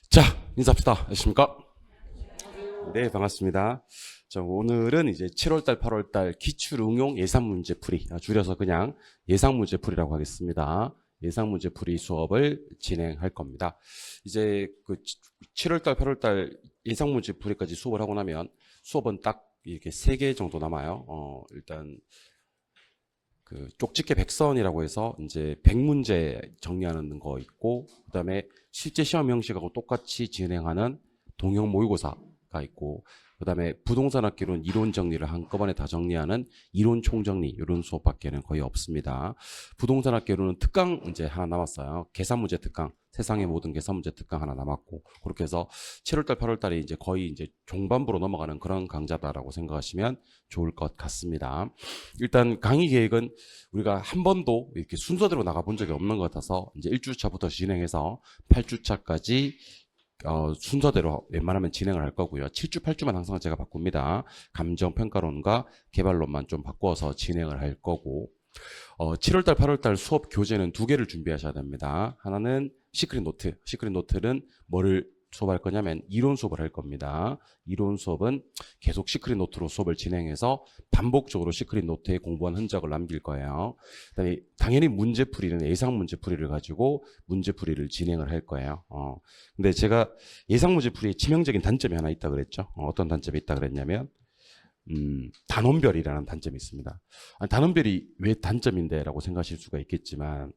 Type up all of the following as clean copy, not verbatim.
자, 인사합시다. 안녕하십니까? 네, 반갑습니다. 자, 오늘은 이제 7월달, 8월달 기출응용 예상문제풀이, 줄여서 그냥 예상문제풀이라고 하겠습니다. 예상문제풀이 수업을 진행할 겁니다. 이제 그 7월달, 8월달 예상문제풀이까지 수업을 하고 나면 수업은 딱 이렇게 3개 정도 남아요. 일단 그 쪽집게 백선이라고 해서 이제 100문제 정리하는 거 있고, 그다음에 실제 시험 형식하고 똑같이 진행하는 동형 모의고사가 있고, 그다음에 부동산 학기론 이론 정리를 한꺼번에 다 정리하는 이론 총정리 이런 수업밖에는 거의 없습니다. 부동산 학기론은 특강 이제 하나 남았어요. 계산 문제 특강, 세상의 모든 계산 문제 특강 하나 남았고, 그렇게 해서 7월달, 8월달에 이제 거의 이제 종반부로 넘어가는 그런 강좌다라고 생각하시면 좋을 것 같습니다. 일단 강의 계획은 우리가 한 번도 이렇게 순서대로 나가본 적이 없는 것 같아서 이제 1주차부터 진행해서 8주차까지 순서대로 웬만하면 진행을 할 거고요. 7주, 8주만 항상 제가 바꿉니다. 감정평가론과 개발론만 좀 바꿔서 진행을 할 거고, 7월달, 8월달 수업 교재는 2개를 준비하셔야 됩니다. 하나는 시크릿 노트. 시크릿 노트는 뭐를 수업할 거냐면 이론 수업을 할 겁니다. 이론 수업은 계속 시크릿 노트로 수업을 진행해서 반복적으로 시크릿 노트에 공부한 흔적을 남길 거예요. 그다음에 당연히 문제풀이는 예상 문제풀이를 가지고 문제풀이를 진행을 할 거예요. 근데 제가 예상 문제풀이에 치명적인 단점이 하나 있다 그랬죠. 어떤 단점이 있다 그랬냐면 단원별이라는 단점이 있습니다. 단원별이 왜 단점인데라고 생각하실 수가 있겠지만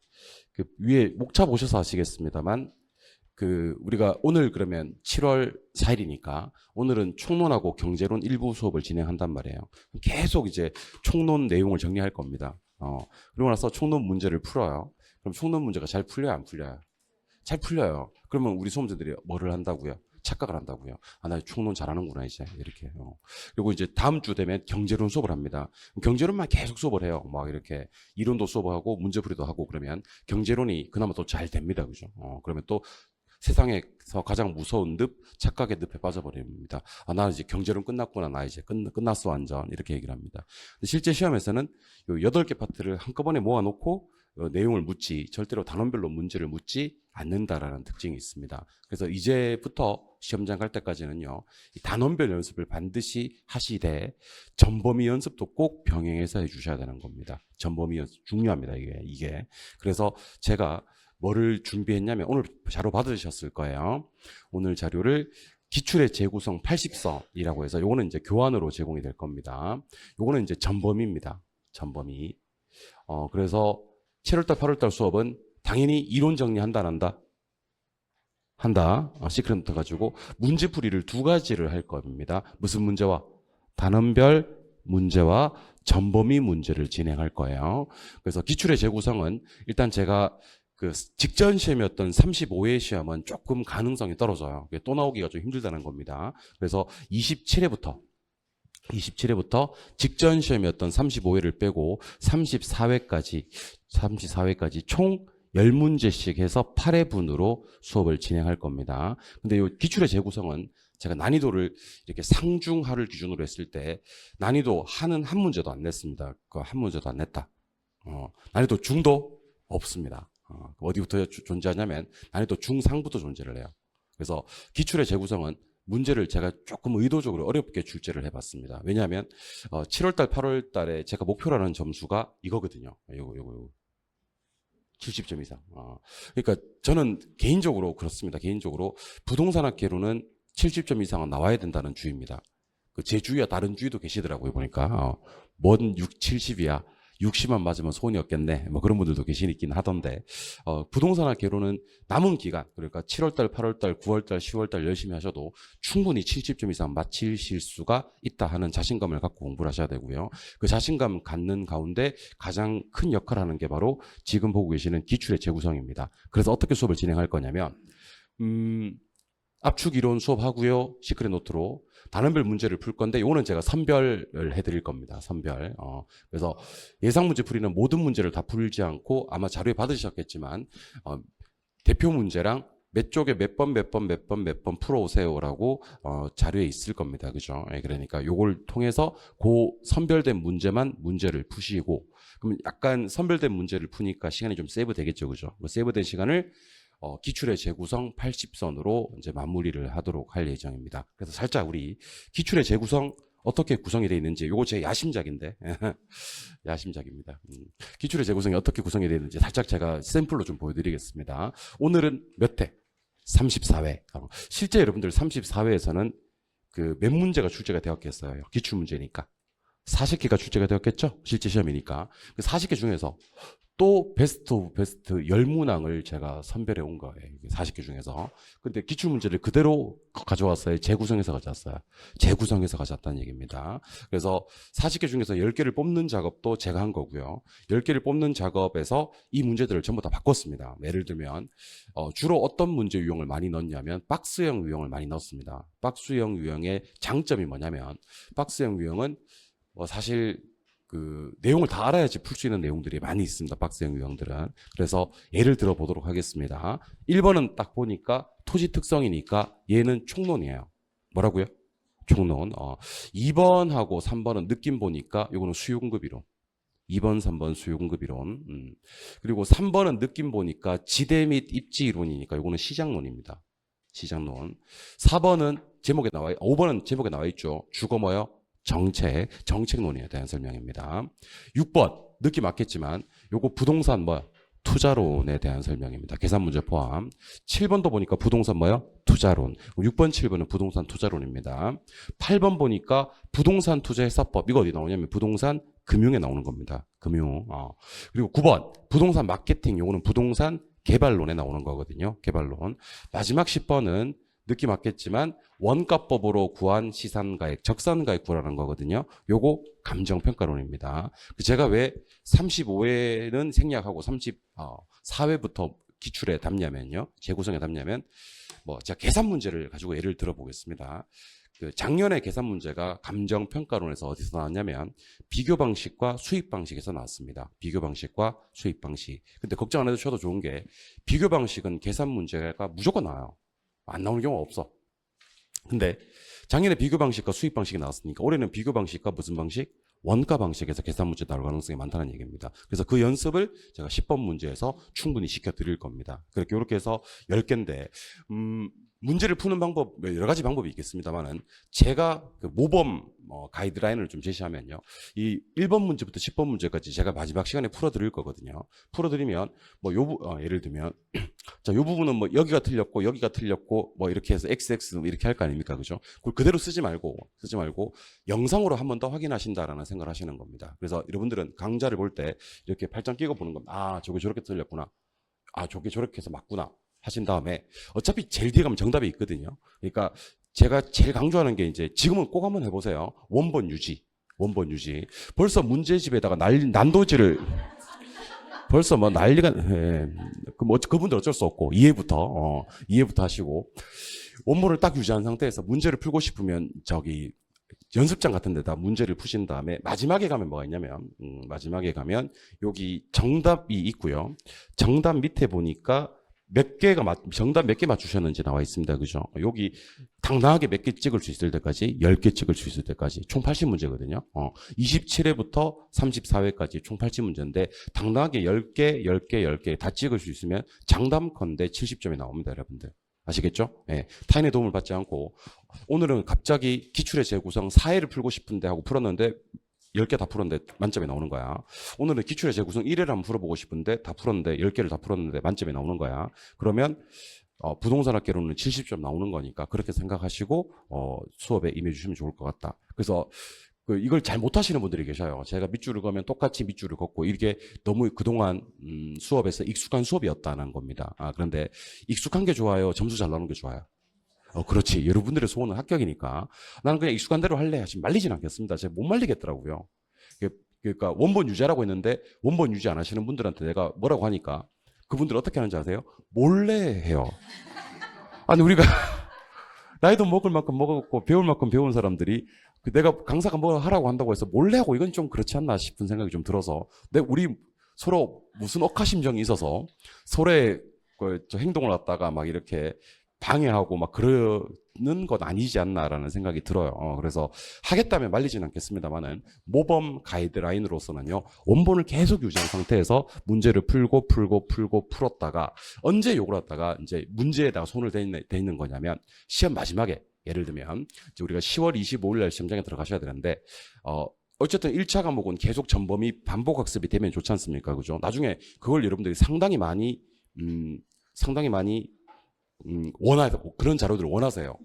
그 위에 목차 보셔서 아시겠습니다만 그 우리가 오늘 그러면 7월 4일이니까 오늘은 총론하고 경제론 일부 수업을 진행한단 말이에요. 계속 이제 총론 내용을 정리할 겁니다. 그러고 나서 총론 문제를 풀어요. 그럼 총론 문제가 잘 풀려요, 안 풀려요? 잘 풀려요. 그러면 우리 수험생들이 뭐를 한다고요? 착각을 한다고요. 나 총론 잘하는구나 이제 이렇게. 그리고 이제 다음 주 되면 경제론 수업을 합니다. 경제론만 계속 수업을 해요. 막 이렇게 이론도 수업하고 문제풀이도 하고 그러면 경제론이 그나마 또 잘 됩니다, 그죠? 그러면 또 세상에서 가장 무서운 늪, 착각의 늪에 빠져버립니다. 나 이제 경제론 끝났구나. 나 이제 끝났어, 완전. 이렇게 얘기를 합니다. 실제 시험에서는 요 8개 파트를 한꺼번에 모아놓고 내용을 묻지, 절대로 단원별로 문제를 묻지 않는다라는 특징이 있습니다. 그래서 이제부터 시험장 갈 때까지는요, 이 단원별 연습을 반드시 하시되, 전범위 연습도 꼭 병행해서 해주셔야 되는 겁니다. 전범위 연습 중요합니다, 이게. 그래서 제가 뭐를 준비했냐면 오늘 자료 받으셨을 거예요. 오늘 자료를 기출의 재구성 80선이라고 해서 요거는 이제 교환으로 제공이 될 겁니다. 요거는 이제 전범위입니다. 전범위. 그래서 7월달, 8월달 수업은 당연히 이론 정리한다, 안 한다? 한다. 시크릿 가지고 문제풀이를 2가지를 할 겁니다. 무슨 문제와? 단원별 문제와 전범위 문제를 진행할 거예요. 그래서 기출의 재구성은 일단 제가 그 직전 시험이었던 35회 시험은 조금 가능성이 떨어져요. 또 나오기가 좀 힘들다는 겁니다. 그래서 27회부터 직전 시험이었던 35회를 빼고 34회까지 총 10문제씩 해서 8회분으로 수업을 진행할 겁니다. 근데 이 기출의 재구성은 제가 난이도를 이렇게 상중하를 기준으로 했을 때 난이도 하는 한 문제도 안 냈습니다. 그 한 문제도 안 냈다. 난이도 중도 없습니다. 어디부터 존재하냐면 난이도 중상부터 존재를 해요. 그래서 기출의 재구성은 문제를 제가 조금 의도적으로 어렵게 출제를 해봤습니다. 왜냐하면 7월달, 8월달에 제가 목표라는 점수가 이거거든요. 요거 70점 이상. 그러니까 저는 개인적으로 그렇습니다. 개인적으로 부동산 학계로는 70점 이상은 나와야 된다는 주의입니다. 제 주위와 다른 주위도 계시더라고요. 보니까 뭔 6, 70이야. 60만 맞으면 소원이 없겠네. 뭐 그런 분들도 계시긴 하던데 부동산 학계로는 남은 기간 그러니까 7월달, 8월달, 9월달, 10월달 열심히 하셔도 충분히 70점 이상 맞히실 수가 있다 하는 자신감을 갖고 공부를 하셔야 되고요. 그 자신감 갖는 가운데 가장 큰 역할을 하는 게 바로 지금 보고 계시는 기출의 재구성입니다. 그래서 어떻게 수업을 진행할 거냐면 압축 이론 수업하고요. 시크릿 노트로 단원별 문제를 풀 건데 이거는 제가 선별을 해드릴 겁니다. 선별. 그래서 예상 문제 풀이는 모든 문제를 다 풀지 않고 아마 자료에 받으셨겠지만 대표 문제랑 몇 쪽에 몇 번 풀어오세요라고 자료에 있을 겁니다. 그죠? 그러니까 요걸 통해서 그 선별된 문제를 푸시고 그러면 약간 선별된 문제를 푸니까 시간이 좀 세이브 되겠죠. 그죠? 뭐 세이브된 시간을 기출의 재구성 80선으로 이제 마무리를 하도록 할 예정입니다. 그래서 살짝 우리 기출의 재구성 어떻게 구성이 되어 있는지, 요거 제 야심작인데 야심작입니다. 기출의 재구성이 어떻게 구성이 되어 있는지 살짝 제가 샘플로 좀 보여드리겠습니다. 오늘은 몇 회? 34회. 실제 여러분들 34회에서는 그 몇 문제가 출제가 되었겠어요? 기출 문제니까 40개가 출제가 되었겠죠? 실제 시험이니까. 그 40개 중에서 또 베스트 오브 베스트 10문항을 제가 선별해 온 거예요. 40개 중에서. 근데 기출문제를 그대로 가져왔어요. 재구성해서 가져왔어요. 재구성해서 가져왔다는 얘기입니다. 그래서 40개 중에서 10개를 뽑는 작업도 제가 한 거고요. 10개를 뽑는 작업에서 이 문제들을 전부 다 바꿨습니다. 예를 들면 주로 어떤 문제 유형을 많이 넣었냐면 박스형 유형을 많이 넣었습니다. 박스형 유형의 장점이 뭐냐면 박스형 유형은 사실 그 내용을 다 알아야지 풀 수 있는 내용들이 많이 있습니다. 박스형 유형들은. 그래서 예를 들어 보도록 하겠습니다. 1번은 딱 보니까 토지 특성이니까 얘는 총론이에요. 뭐라고요? 총론. 2번하고 3번은 느낌 보니까 요거는 수요공급 이론. 2번, 3번 수요공급 이론. 그리고 3번은 느낌 보니까 지대 및 입지 이론이니까 요거는 시장론입니다. 시장론. 4번은 제목에 나와, 5번은 제목에 나와 있죠. 주거 뭐요? 정책론에 대한 설명입니다. 6번 느낌 맞겠지만 요거 부동산 뭐야? 투자론에 대한 설명입니다. 계산 문제 포함. 7번도 보니까 부동산 뭐야? 투자론. 6번, 7번은 부동산 투자론입니다. 8번 보니까 부동산 투자 해서법. 이거 어디 나오냐면 부동산 금융에 나오는 겁니다. 금융. 그리고 9번 부동산 마케팅. 요거는 부동산 개발론에 나오는 거거든요. 개발론. 마지막 10번은 느낌 맞겠지만 원가법으로 구한 시산가액, 적산가액 구하라는 거거든요. 요거 감정평가론입니다. 제가 왜 35회는 생략하고 34회부터 기출에 담냐면요. 재구성에 담냐면 제가 계산 문제를 가지고 예를 들어보겠습니다. 그 작년에 계산 문제가 감정평가론에서 어디서 나왔냐면 비교 방식과 수입 방식에서 나왔습니다. 비교 방식과 수입 방식. 근데 걱정 안 해도 쳐도 좋은 게 비교 방식은 계산 문제가 무조건 나와요. 안 나오는 경우가 없어. 근데 작년에 비교 방식과 수입 방식이 나왔으니까 올해는 비교 방식과 무슨 방식? 원가 방식에서 계산 문제 나올 가능성이 많다는 얘기입니다. 그래서 그 연습을 제가 10번 문제에서 충분히 시켜드릴 겁니다. 이렇게 해서 10개인데 문제를 푸는 방법 여러 가지 방법이 있겠습니다만은 제가 그 모범 가이드라인을 좀 제시하면요. 이 1번 문제부터 10번 문제까지 제가 마지막 시간에 풀어드릴 거거든요. 풀어드리면 예를 들면 자, 요 부분은 여기가 틀렸고 여기가 틀렸고 이렇게 해서 XX 이렇게 할 거 아닙니까? 그죠? 그걸 그대로 쓰지 말고 영상으로 한 번 더 확인하신다라는 생각을 하시는 겁니다. 그래서 여러분들은 강좌를 볼 때 이렇게 팔짱 끼고 보는 겁니다. 아, 저게 저렇게 틀렸구나. 아, 저게 저렇게 해서 맞구나. 하신 다음에 어차피 제일 뒤에 가면 정답이 있거든요. 그러니까 제가 제일 강조하는 게 이제 지금은 꼭 한번 해보세요. 원본 유지. 벌써 문제집에다가 난도질을 벌써 난리가 그분들 어쩔 수 없고 이해부터 하시고 원본을 딱 유지한 상태에서 문제를 풀고 싶으면 저기 연습장 같은 데다 문제를 푸신 다음에 마지막에 가면 뭐가 있냐면 여기 정답이 있고요. 정답 밑에 보니까 정답 몇 개 맞추셨는지 나와 있습니다. 그죠? 여기 당당하게 몇 개 찍을 수 있을 때까지 10개 찍을 수 있을 때까지 총 80문제거든요. 27회부터 34회까지 총 80문제인데 당당하게 10개 다 찍을 수 있으면 장담컨대 70점이 나옵니다. 여러분들. 아시겠죠? 네. 타인의 도움을 받지 않고 오늘은 갑자기 기출의 재구성 4회를 풀고 싶은데 하고 풀었는데 10개 다 풀었는데 만점이 나오는 거야. 오늘은 기출의 재구성 1회를 한번 풀어보고 싶은데 다 풀었는데 10개를 다 풀었는데 만점이 나오는 거야. 그러면 부동산학개론은 70점 나오는 거니까 그렇게 생각하시고 수업에 임해주시면 좋을 것 같다. 그래서 이걸 잘 못하시는 분들이 계셔요. 제가 밑줄을 그으면 똑같이 밑줄을 걷고 이게 너무 그동안 수업에서 익숙한 수업이었다는 겁니다. 그런데 익숙한 게 좋아요? 점수 잘 나오는 게 좋아요? 그렇지. 여러분들의 소원은 합격이니까. 나는 그냥 익숙한 대로 할래. 하시면 말리진 않겠습니다. 제가 못 말리겠더라고요. 그러니까 원본 유지하라고 했는데 원본 유지 안 하시는 분들한테 내가 뭐라고 하니까 그분들 어떻게 하는지 아세요? 몰래 해요. 아니, 우리가 나이도 먹을 만큼 먹었고 배울 만큼 배운 사람들이 내가 강사가 뭐 하라고 한다고 해서 몰래 하고 이건 좀 그렇지 않나 싶은 생각이 좀 들어서 우리 서로 무슨 억하심정이 있어서 서로의 저 행동을 갖다가 막 이렇게 방해하고 막 그러는 건 아니지 않나라는 생각이 들어요. 그래서 하겠다면 말리진 않겠습니다만은 모범 가이드라인으로서는요, 원본을 계속 유지한 상태에서 문제를 풀었다가 언제 욕을 하다가 이제 문제에다가 손을 대 있는 거냐면 시험 마지막에 예를 들면 이제 우리가 10월 25일 날 시험장에 들어가셔야 되는데 어쨌든 1차 과목은 계속 전범위 반복 학습이 되면 좋지 않습니까? 그죠? 나중에 그걸 여러분들이 상당히 많이 원하고 그런 자료들을 원하세요.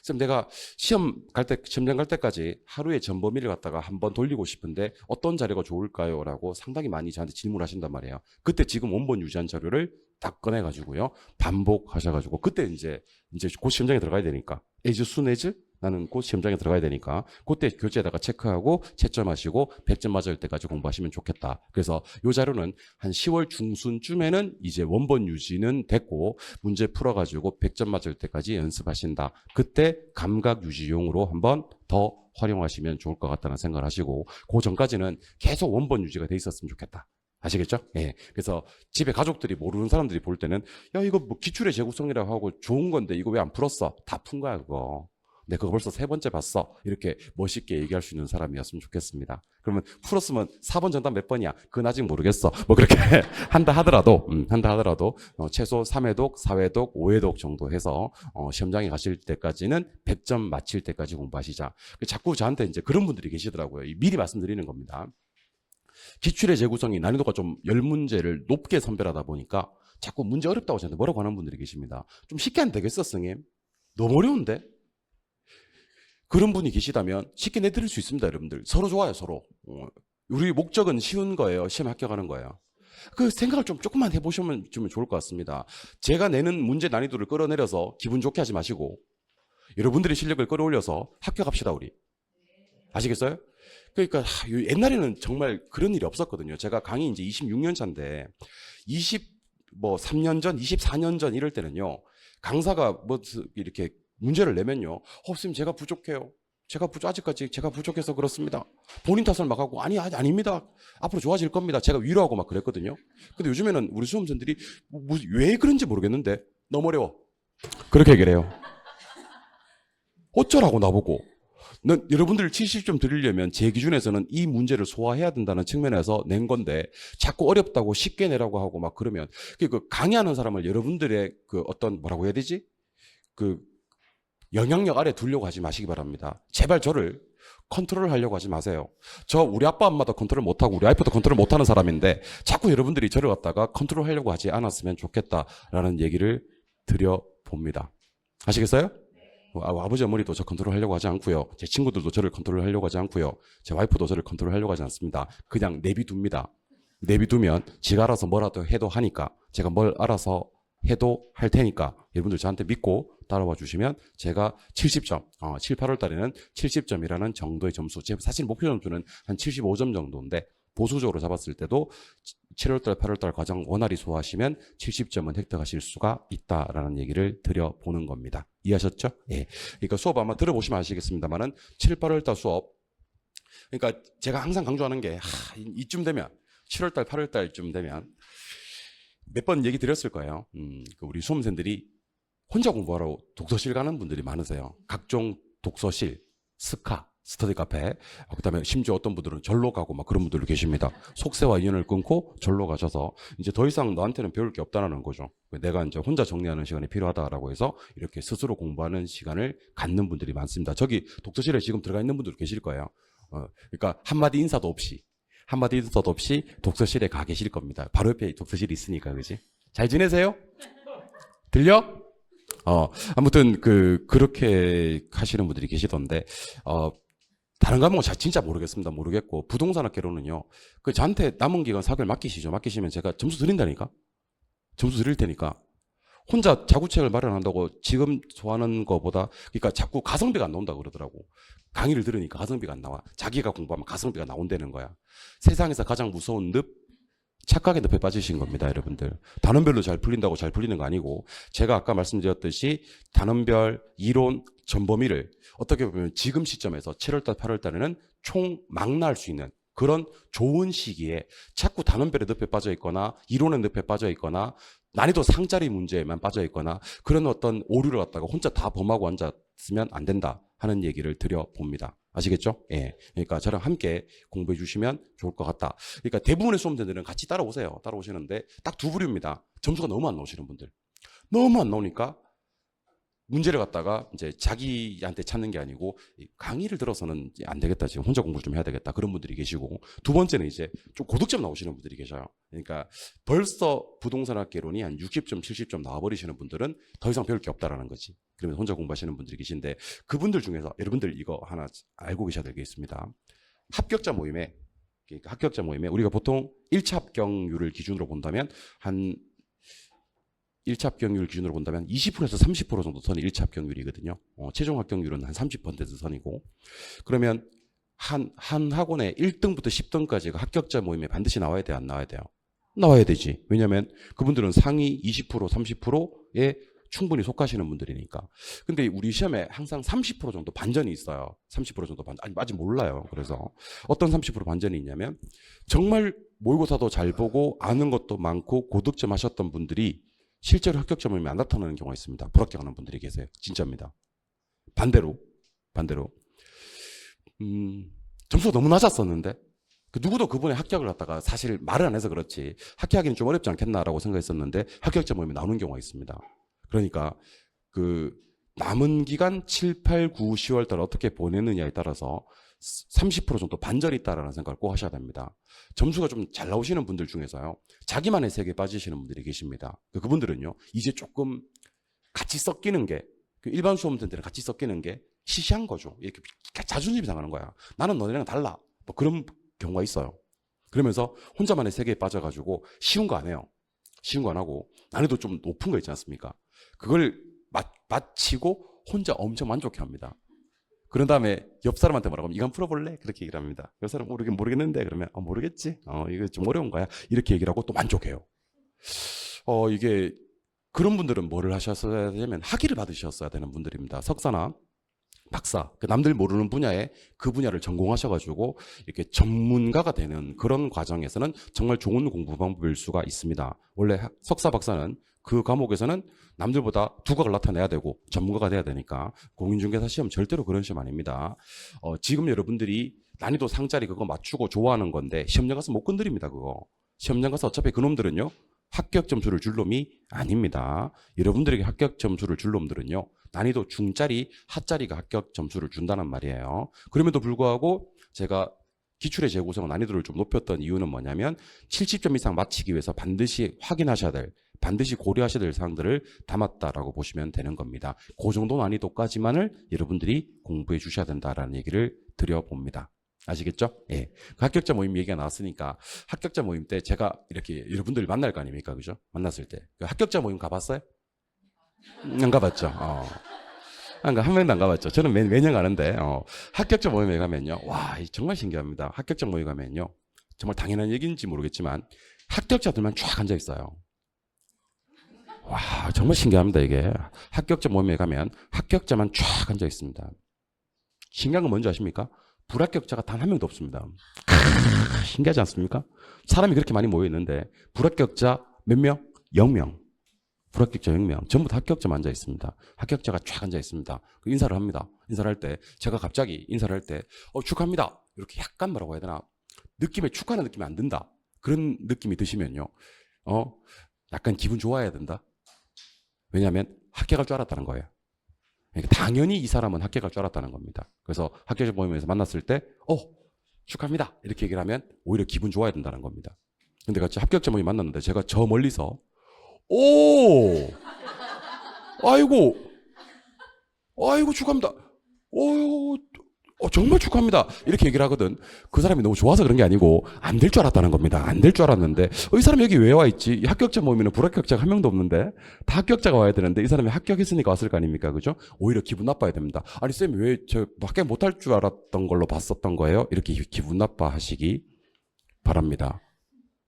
쌤 내가 시험장 갈 때까지 하루에 전범위를 갖다가 한번 돌리고 싶은데 어떤 자료가 좋을까요? 라고 상당히 많이 저한테 질문하신단 말이에요. 그때 지금 원본 유지한 자료를 딱 꺼내가지고요. 반복하셔가지고 그때 이제 곧 시험장에 들어가야 되니까 as soon as 나는 곧 시험장에 들어가야 되니까 그때 교재에다가 체크하고 채점하시고 100점 맞을 때까지 공부하시면 좋겠다. 그래서 이 자료는 한 10월 중순쯤에는 이제 원본 유지는 됐고 문제 풀어가지고 100점 맞을 때까지 연습하신다. 그때 감각 유지용으로 한번 더 활용하시면 좋을 것 같다는 생각을 하시고 그 전까지는 계속 원본 유지가 돼 있었으면 좋겠다. 아시겠죠? 예. 그래서 집에 가족들이 모르는 사람들이 볼 때는 야 이거 뭐 기출의 재구성이라고 하고 좋은 건데 이거 왜 안 풀었어? 다 푼 거야 그거. 내가 그거 벌써 3번째 봤어. 이렇게 멋있게 얘기할 수 있는 사람이었으면 좋겠습니다. 그러면 풀었으면 4번 정답 몇 번이야? 그건 아직 모르겠어. 뭐 그렇게 한다 하더라도 최소 3회독, 4회독, 5회독 정도 해서 시험장에 가실 때까지는 100점 맞힐 때까지 공부하시자. 자꾸 저한테 이제 그런 분들이 계시더라고요. 미리 말씀드리는 겁니다. 기출의 재구성이 난이도가 좀 10문제를 높게 선별하다 보니까 자꾸 문제 어렵다고 저한테 뭐라고 하는 분들이 계십니다. 좀 쉽게 안 되겠어, 선생님? 너무 어려운데? 그런 분이 계시다면 쉽게 내드릴 수 있습니다, 여러분들. 서로 좋아요, 서로. 우리 목적은 쉬운 거예요. 시험에 합격하는 거예요. 그 생각을 좀 조금만 해보시면 좋을 것 같습니다. 제가 내는 문제 난이도를 끌어내려서 기분 좋게 하지 마시고 여러분들의 실력을 끌어올려서 합격합시다, 우리. 아시겠어요? 그러니까 옛날에는 정말 그런 일이 없었거든요. 제가 강의 이제 26년 차인데 3년 전, 24년 전 이럴 때는요. 강사가 뭐 이렇게 문제를 내면요. 선생님 제가 부족해요. 아직까지 제가 부족해서 그렇습니다. 본인 탓을 막 하고 아닙니다. 앞으로 좋아질 겁니다. 제가 위로하고 막 그랬거든요. 근데 요즘에는 우리 수험생들이 왜 그런지 모르겠는데 너무 어려워. 그렇게 얘기를 해요. 어쩌라고 나보고. 여러분들 70점 드리려면 제 기준에서는 이 문제를 소화해야 된다는 측면에서 낸 건데 자꾸 어렵다고 쉽게 내라고 하고 막 그러면 그 강의하는 사람을 여러분들의 그 어떤 뭐라고 해야 되지? 그 영향력 아래 두려고 하지 마시기 바랍니다. 제발 저를 컨트롤 하려고 하지 마세요. 저 우리 아빠 엄마도 컨트롤 못하고 우리 와이프도 컨트롤 못하는 사람인데 자꾸 여러분들이 저를 갖다가 컨트롤 하려고 하지 않았으면 좋겠다라는 얘기를 드려봅니다. 아시겠어요? 아버지 어머니도 저 컨트롤 하려고 하지 않고요. 제 친구들도 저를 컨트롤 하려고 하지 않고요. 제 와이프도 저를 컨트롤 하려고 하지 않습니다. 그냥 내비둡니다. 내비두면 지가 알아서 뭐라도 해도 하니까 제가 뭘 알아서 해도 할 테니까 여러분들 저한테 믿고 따라와 주시면 제가 70점, 7, 8월 달에는 70점이라는 정도의 점수, 사실 목표 점수는 한 75점 정도인데 보수적으로 잡았을 때도 7월 달, 8월 달 과정 원활히 소화하시면 70점은 획득하실 수가 있다라는 얘기를 드려보는 겁니다. 이해하셨죠? 예. 그러니까 수업 아마 들어보시면 아시겠습니다만은 7, 8월 달 수업, 그러니까 제가 항상 강조하는 게 이쯤 되면 7월 달, 8월 달쯤 되면 몇 번 얘기 드렸을 거예요. 우리 수험생들이 혼자 공부하러 독서실 가는 분들이 많으세요. 각종 독서실, 스터디 카페, 그다음에 심지어 어떤 분들은 절로 가고 막 그런 분들도 계십니다. 속세와 인연을 끊고 절로 가셔서 이제 더 이상 너한테는 배울 게 없다는 거죠. 내가 이제 혼자 정리하는 시간이 필요하다라고 해서 이렇게 스스로 공부하는 시간을 갖는 분들이 많습니다. 저기 독서실에 지금 들어가 있는 분들 계실 거예요. 그러니까 한마디 인사도 없이 독서실에 가 계실 겁니다. 바로 옆에 독서실이 있으니까, 그지? 잘 지내세요? 들려? 아무튼 그렇게 하시는 분들이 계시던데 다른 과목은 진짜 모르겠습니다. 모르겠고 부동산학개론은요. 저한테 남은 기간 4개월 맡기시죠. 맡기시면 제가 점수 드린다니까. 점수 드릴 테니까. 혼자 자구책을 마련한다고 지금 좋아하는 거보다, 그러니까 자꾸 가성비가 안 나온다고 그러더라고. 강의를 들으니까 가성비가 안 나와. 자기가 공부하면 가성비가 나온다는 거야. 세상에서 가장 무서운 착각의 늪에 빠지신 겁니다, 여러분들. 단원별로 잘 풀린다고 잘 풀리는 거 아니고, 제가 아까 말씀드렸듯이 단원별 이론 전범위를 어떻게 보면 지금 시점에서 7월달, 8월달에는 총 망라할 수 있는 그런 좋은 시기에 자꾸 단원별의 늪에 빠져 있거나 이론의 늪에 빠져 있거나 난이도 상짜리 문제에만 빠져 있거나 그런 어떤 오류를 갖다가 혼자 다 범하고 앉았으면 안 된다 하는 얘기를 드려봅니다. 아시겠죠? 예. 그러니까 저랑 함께 공부해 주시면 좋을 것 같다. 그러니까 대부분의 수험생들은 같이 따라오세요. 따라오시는데 딱 두 부류입니다. 점수가 너무 안 나오시는 분들. 너무 안 나오니까 문제를 갖다가 이제 자기한테 찾는 게 아니고 강의를 들어서는 안 되겠다. 지금 혼자 공부 좀 해야 되겠다. 그런 분들이 계시고 두 번째는 이제 좀 고득점 나오시는 분들이 계셔요. 그러니까 벌써 부동산학개론이 한 60점, 70점 나와버리시는 분들은 더 이상 배울 게 없다라는 거지. 그러면 혼자 공부하시는 분들이 계신데 그분들 중에서 여러분들 이거 하나 알고 계셔야 될 게 있습니다. 합격자 모임에 그러니까 합격자 모임에 우리가 보통 1차 합격률을 기준으로 본다면 한 1차 합격률 기준으로 본다면 20%에서 30% 정도 선이 1차 합격률이거든요. 최종 합격률은 한 30% 선이고 그러면 한 학원에 1등부터 10등까지가 합격자 모임에 반드시 나와야 돼요? 안 나와야 돼요? 나와야 되지. 왜냐하면 그분들은 상위 20% 30%에 충분히 속하시는 분들이니까. 근데 우리 시험에 항상 30% 정도 반전이 있어요. 30% 정도 반전. 아니, 아직 몰라요. 그래서 어떤 30% 반전이 있냐면 정말 모의고사도 잘 보고 아는 것도 많고 고득점 하셨던 분들이 실제로 합격자 모임에 안 나타나는 경우가 있습니다. 불합격하는 분들이 계세요. 진짜입니다. 반대로 점수가 너무 낮았었는데 누구도 그분의 합격을 갖다가 사실 말을 안 해서 그렇지 합격하기는 좀 어렵지 않겠나라고 생각했었는데 합격자 모임에 나오는 경우가 있습니다. 그러니까 그 남은 기간 7, 8, 9, 10월 달 어떻게 보내느냐에 따라서 30% 정도 반전이 있다라는 생각을 꼭 하셔야 됩니다. 점수가 좀 잘 나오시는 분들 중에서요. 자기만의 세계에 빠지시는 분들이 계십니다. 그분들은요. 이제 조금 같이 섞이는 게 일반 수험생들은 같이 섞이는 게 시시한 거죠. 이렇게 자존심이 상하는 거야. 나는 너네랑 달라. 뭐 그런 경우가 있어요. 그러면서 혼자만의 세계에 빠져가지고 쉬운 거 안 해요. 쉬운 거 안 하고 난이도 좀 높은 거 있지 않습니까? 그걸 마치고 혼자 엄청 만족해합니다. 그런 다음에 옆 사람한테 뭐라고 하면 이거 한번 풀어볼래? 그렇게 얘기를 합니다. 옆 사람 모르겠는데 그러면 모르겠지. 이거 좀 어려운 거야. 이렇게 얘기를 하고 또 만족해요. 이게 그런 분들은 뭐를 하셨어야 되냐면 학위를 받으셨어야 되는 분들입니다. 석사나 박사, 남들 모르는 분야에 그 분야를 전공하셔가지고 이렇게 전문가가 되는 그런 과정에서는 정말 좋은 공부 방법일 수가 있습니다. 원래 석사, 박사는 그 과목에서는 남들보다 두각을 나타내야 되고 전문가가 돼야 되니까 공인중개사 시험 절대로 그런 시험 아닙니다. 지금 여러분들이 난이도 상짜리 그거 맞추고 좋아하는 건데 시험장 가서 못 건드립니다. 그거 시험장 가서 어차피 그놈들은요 합격 점수를 줄 놈이 아닙니다. 여러분들에게 합격 점수를 줄 놈들은요 난이도 중짜리 하짜리가 합격 점수를 준다는 말이에요. 그럼에도 불구하고 제가 기출의 재구성 난이도를 좀 높였던 이유는 뭐냐면 70점 이상 맞히기 위해서 반드시 확인하셔야 될 반드시 고려하셔야 될 사항들을 담았다라고 보시면 되는 겁니다. 그 정도 난이도까지만을 여러분들이 공부해 주셔야 된다라는 얘기를 드려봅니다. 아시겠죠? 예. 그 합격자 모임 얘기가 나왔으니까 합격자 모임 때 제가 이렇게 여러분들 만날 거 아닙니까? 그죠? 만났을 때. 그 합격자 모임 가봤어요? 안 가봤죠? 그러니까 한 명도 안 가봤죠. 저는 매년 가는데 합격자 모임에 가면요. 와, 정말 신기합니다. 합격자 모임에 가면요. 정말 당연한 얘기인지 모르겠지만 합격자들만 쫙 앉아 있어요. 와, 정말 신기합니다, 이게. 합격자 모임에 가면 합격자만 쫙 앉아 있습니다. 신기한 건 뭔지 아십니까? 불합격자가 단 한 명도 없습니다. 신기하지 않습니까? 사람이 그렇게 많이 모여 있는데 불합격자 몇 명? 0명. 불합격자 0명. 전부 다 합격자만 앉아 있습니다. 합격자가 쫙 앉아 있습니다. 인사를 합니다. 인사를 할 때 제가 갑자기 인사를 할 때 축하합니다. 이렇게 약간 뭐라고 해야 되나? 느낌에 축하하는 느낌이 안 든다. 그런 느낌이 드시면요. 약간 기분 좋아해야 된다. 왜냐하면 합격할 줄 알았다는 거예요. 그러니까 당연히 이 사람은 합격할 줄 알았다는 겁니다. 그래서 합격자 모임에서 만났을 때 축하합니다. 이렇게 얘기를 하면 오히려 기분 좋아야 된다는 겁니다. 근데 같이 합격자 모임 만났는데 제가 저 멀리서 아이고 축하합니다. 정말 축하합니다. 이렇게 얘기를 하거든. 그 사람이 너무 좋아서 그런 게 아니고 안 될 줄 알았다는 겁니다. 안 될 줄 알았는데 이 사람이 여기 왜 와 있지? 합격자 모이면 불합격자가 한 명도 없는데 다 합격자가 와야 되는데 이 사람이 합격했으니까 왔을 거 아닙니까? 그죠? 오히려 기분 나빠야 됩니다. 아니 쌤이 왜 저 합격 못할 줄 알았던 걸로 봤었던 거예요? 이렇게 기분 나빠하시기 바랍니다.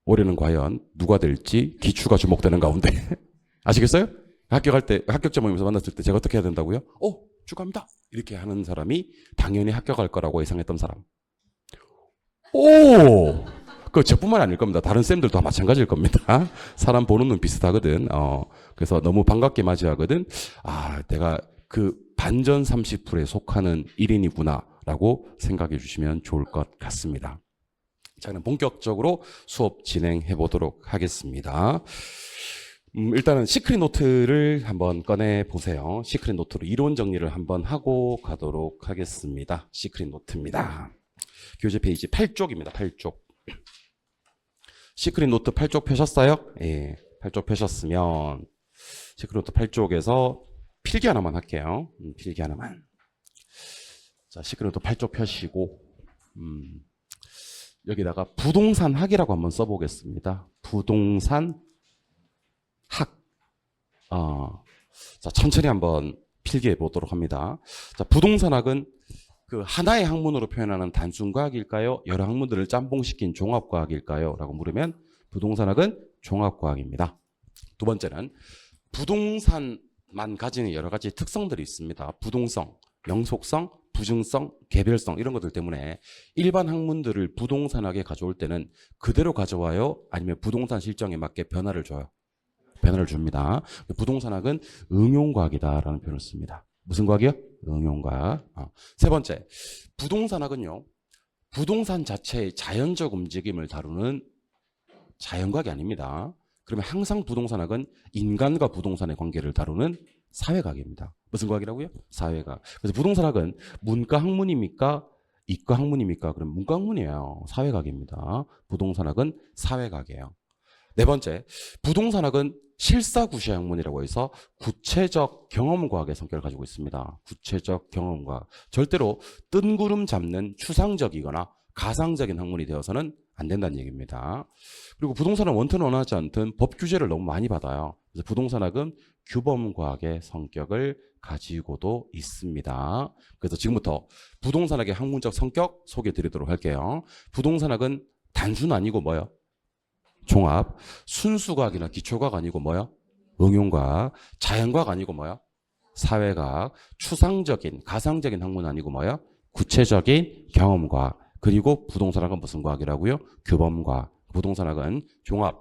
올해는 과연 누가 될지 기추가 주목되는 가운데 아시겠어요? 합격할 때 합격자 모임에서 만났을 때 제가 어떻게 해야 된다고요? 축하합니다. 이렇게 하는 사람이 당연히 합격할 거라고 예상했던 사람. 그 저뿐만 아닐 겁니다. 다른 쌤들도 마찬가지일 겁니다. 사람 보는 눈 비슷하거든. 그래서 너무 반갑게 맞이하거든. 아, 내가 그 반전 30%에 속하는 1인이구나라고 생각해 주시면 좋을 것 같습니다. 자, 그럼 본격적으로 수업 진행해 보도록 하겠습니다. 일단은 시크릿 노트를 한번 꺼내 보세요. 시크릿 노트로 이론 정리를 한번 하고 가도록 하겠습니다. 시크릿 노트입니다. 교재 페이지 8쪽입니다. 8쪽. 시크릿 노트 8쪽 펴셨어요? 예. 8쪽 펴셨으면 시크릿 노트 8쪽에서 필기 하나만 할게요. 필기 하나만. 자, 시크릿 노트 8쪽 펴시고 여기다가 부동산 학이라고 한번 써보겠습니다. 부동산 학. 자, 천천히 한번 필기해 보도록 합니다. 자, 부동산학은 그 하나의 학문으로 표현하는 단순과학일까요? 여러 학문들을 짬뽕시킨 종합과학일까요? 라고 물으면 부동산학은 종합과학입니다. 두 번째는 부동산만 가지는 여러 가지 특성들이 있습니다. 부동성, 영속성, 부증성, 개별성 이런 것들 때문에 일반 학문들을 부동산학에 가져올 때는 그대로 가져와요? 아니면 부동산 실정에 맞게 변화를 줘요? 변화를 줍니다. 부동산학은 응용과학이다라는 표현을 씁니다. 무슨 과학이요? 응용과학. 세 번째, 부동산학은요, 부동산 자체의 자연적 움직임을 다루는 자연과학이 아닙니다. 그러면 항상 부동산학은 인간과 부동산의 관계를 다루는 사회과학입니다. 무슨 과학이라고요? 사회과학. 그래서 부동산학은 문과 학문입니까? 이과 학문입니까? 그럼 문과 학문이에요. 사회과학입니다. 부동산학은 사회과학이에요. 네 번째, 부동산학은 실사구시 학문이라고 해서 구체적 경험과학의 성격을 가지고 있습니다. 구체적 경험과학. 절대로 뜬구름 잡는 추상적이거나 가상적인 학문이 되어서는 안 된다는 얘기입니다. 그리고 부동산은 원튼 원하지 않든 법 규제를 너무 많이 받아요. 그래서 부동산학은 규범과학의 성격을 가지고도 있습니다. 그래서 지금부터 부동산학의 학문적 성격 소개해 드리도록 할게요. 부동산학은 단순 아니고 뭐요? 종합. 순수과학이나 기초과학 아니고 뭐요? 응용과학. 자연과학 아니고 뭐요? 사회과학. 추상적인 가상적인 학문 아니고 뭐요? 구체적인 경험과학. 그리고 부동산학은 무슨 과학이라고요? 규범과학. 부동산학은 종합,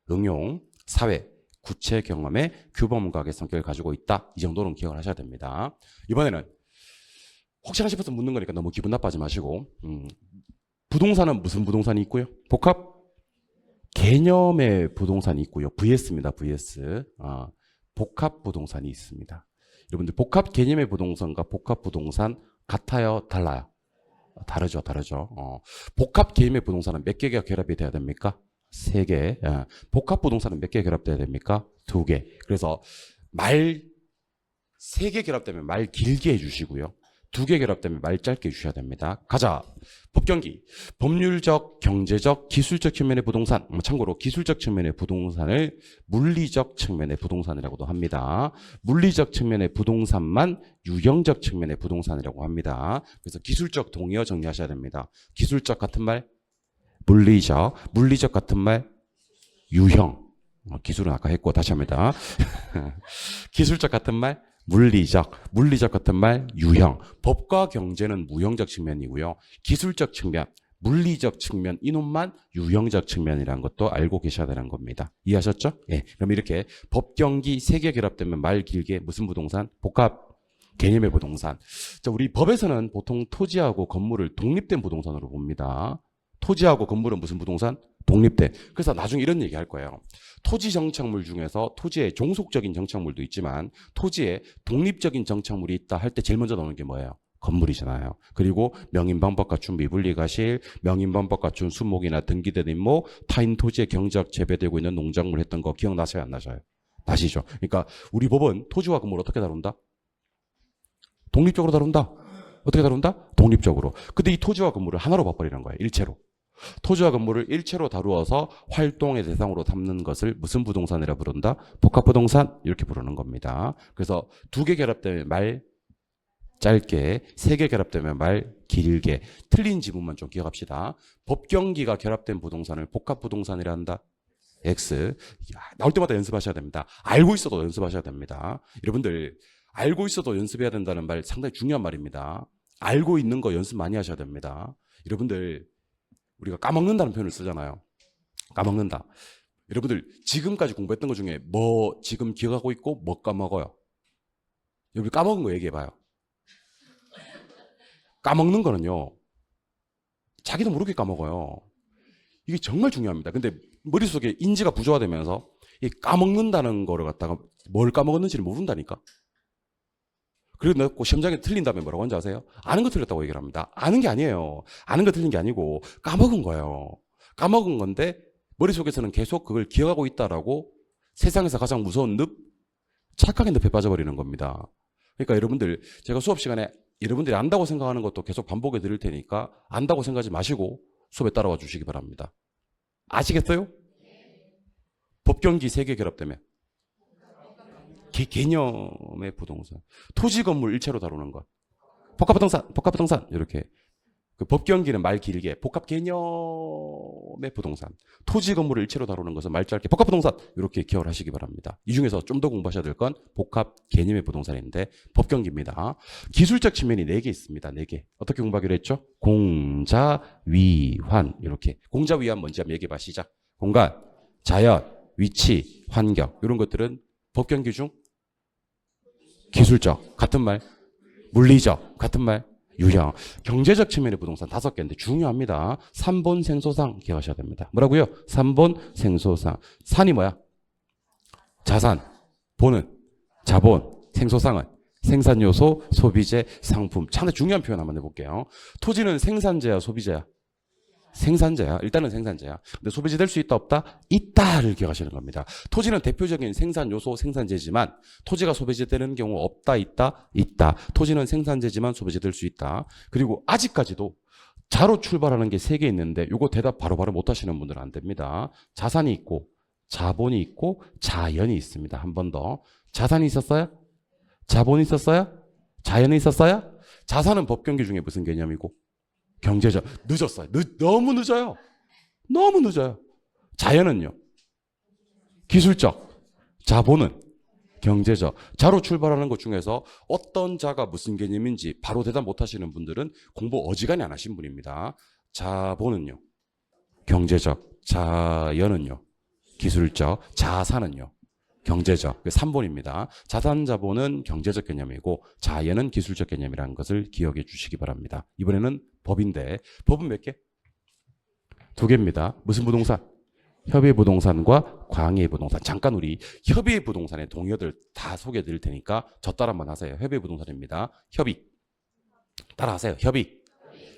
응용, 사회, 구체 경험의 규범과학의 성격을 가지고 있다. 이 정도는 기억을 하셔야 됩니다. 이번에는 혹시나 싶어서 묻는 거니까 너무 기분 나빠하지 마시고 부동산은 무슨 부동산이 있고요? 복합 개념의 부동산이 있고요. VS입니다. VS. 복합 부동산이 있습니다. 여러분들 복합 개념의 부동산과 복합 부동산 같아요? 달라요? 다르죠. 복합 개념의 부동산은 몇 개가 결합이 돼야 됩니까? 3개. 복합 부동산은 몇 개 결합돼야 됩니까? 2개. 그래서 말 3개 결합되면 말 길게 해주시고요. 2개 결합되면 말 짧게 해주셔야 됩니다. 가자. 법경기. 법률적, 경제적, 기술적 측면의 부동산. 참고로 기술적 측면의 부동산을 물리적 측면의 부동산이라고도 합니다. 물리적 측면의 부동산만 유형적 측면의 부동산이라고 합니다. 그래서 기술적 동의어 정리하셔야 됩니다. 기술적 같은 말 물리적, 물리적 같은 말 유형. 기술은 아까 했고 다시 합니다. 기술적 같은 말 물리적, 물리적 같은 말 유형. 법과 경제는 무형적 측면이고요. 기술적 측면, 물리적 측면 이놈만 유형적 측면이라는 것도 알고 계셔야 되는 겁니다. 이해하셨죠? 예. 그럼 이렇게 법, 경기 3개 결합되면 말 길게 무슨 부동산? 복합 개념의 부동산. 자, 우리 법에서는 보통 토지하고 건물을 독립된 부동산으로 봅니다. 토지하고 건물은 무슨 부동산? 독립된. 그래서 나중에 이런 얘기 할 거예요. 토지 정착물 중에서 토지에 종속적인 정착물도 있지만 토지에 독립적인 정착물이 있다 할 때 제일 먼저 나오는 게 뭐예요? 건물이잖아요. 그리고 명인방법 갖춘 미분리가실, 명인방법 갖춘 수목이나 등기된 임목, 타인 토지에 경작 재배되고 있는 농작물 했던 거 기억나세요? 안 나셔요? 나시죠? 그러니까 우리 법은 토지와 건물을 어떻게 다룬다? 독립적으로 다룬다. 어떻게 다룬다? 독립적으로. 근데 이 토지와 건물을 하나로 봐버리는 거예요. 일체로. 토지와 건물을 일체로 다루어서 활동의 대상으로 삼는 것을 무슨 부동산이라 부른다? 복합부동산 이렇게 부르는 겁니다. 그래서 2개 결합되면 말 짧게, 3개 결합되면 말 길게. 틀린 지문만 좀 기억합시다. 법경기가 결합된 부동산을 복합부동산이라 한다. X. 나올 때마다 연습하셔야 됩니다. 알고 있어도 연습하셔야 됩니다. 여러분들 알고 있어도 연습해야 된다는 말 상당히 중요한 말입니다. 알고 있는 거 연습 많이 하셔야 됩니다. 여러분들 우리가 까먹는다는 표현을 쓰잖아요. 까먹는다. 여러분들 지금까지 공부했던 것 중에 뭐 지금 기억하고 있고 뭐 까먹어요? 여러분 까먹은 거 얘기해봐요. 까먹는 거는요. 자기도 모르게 까먹어요. 이게 정말 중요합니다. 근데 머릿속에 인지가 부조화되면서 이 까먹는다는 거를 갖다가 뭘 까먹었는지를 모른다니까. 그리고 내가 시험장에 틀린 다음에 뭐라고 하는지 아세요? 아는 거 틀렸다고 얘기를 합니다. 아는 게 아니에요. 아는 거 틀린 게 아니고 까먹은 거예요. 까먹은 건데 머릿속에서는 계속 그걸 기억하고 있다라고 세상에서 가장 무서운 늪, 착각의 늪에 빠져버리는 겁니다. 그러니까 여러분들 제가 수업 시간에 여러분들이 안다고 생각하는 것도 계속 반복해 드릴 테니까 안다고 생각하지 마시고 수업에 따라와 주시기 바랍니다. 아시겠어요? 법경기 3개 결합되면 개념의 부동산. 토지 건물 일체로 다루는 것. 복합부동산 이렇게. 그 법경기는 말 길게 복합 개념의 부동산. 토지 건물을 일체로 다루는 것은 말 짧게 복합부동산 이렇게 기억을 하시기 바랍니다. 이 중에서 좀 더 공부하셔야 될 건 복합 개념의 부동산인데 법경기입니다. 기술적 측면이 4개 있습니다. 4개. 어떻게 공부하기로 했죠? 공자, 위환 이렇게. 공자, 위환 뭔지 한번 얘기해 봐. 시작. 공간, 자연, 위치, 환경 이런 것들은 법경기 중 기술적 같은 말, 물리적 같은 말, 유형. 경제적 측면의 부동산 5개인데 중요합니다. 3본 생소상 기억하셔야 됩니다. 뭐라고요? 3본 생소상. 산이 뭐야? 자산. 본은 자본. 생소상은 생산요소, 소비재, 상품. 참 중요한 표현 한번 해볼게요. 토지는 생산재야, 소비재야? 생산재야. 일단은 생산재야. 근데 소비재 될 수 있다 없다? 있다를 기억하시는 겁니다. 토지는 대표적인 생산 요소, 생산재지만 토지가 소비재 되는 경우 없다, 있다, 있다. 토지는 생산재지만 소비재 될 수 있다. 그리고 아직까지도 자로 출발하는 게 3개 있는데 이거 대답 바로바로 못 하시는 분들은 안 됩니다. 자산이 있고 자본이 있고 자연이 있습니다. 한 번 더. 자산이 있었어요? 자본이 있었어요? 자연이 있었어요? 자산은 법경기 중에 무슨 개념이고? 경제적. 늦었어요. 너무 늦어요. 너무 늦어요. 자연은요? 기술적. 자본은 경제적. 자로 출발하는 것 중에서 어떤 자가 무슨 개념인지 바로 대답 못 하시는 분들은 공부 어지간히 안 하신 분입니다. 자본은요? 경제적. 자연은요? 기술적. 자산은요? 경제적. 3본입니다. 자산 자본은 경제적 개념이고 자연은 기술적 개념이라는 것을 기억해 주시기 바랍니다. 이번에는 법인데 법은 몇 개? 2개입니다. 무슨 부동산? 협의 부동산과 광의 부동산. 잠깐 우리 협의 부동산의 동의어들 다 소개해 드릴 테니까 저 따라 한번 하세요. 협의 부동산입니다. 협의. 따라 하세요. 협의.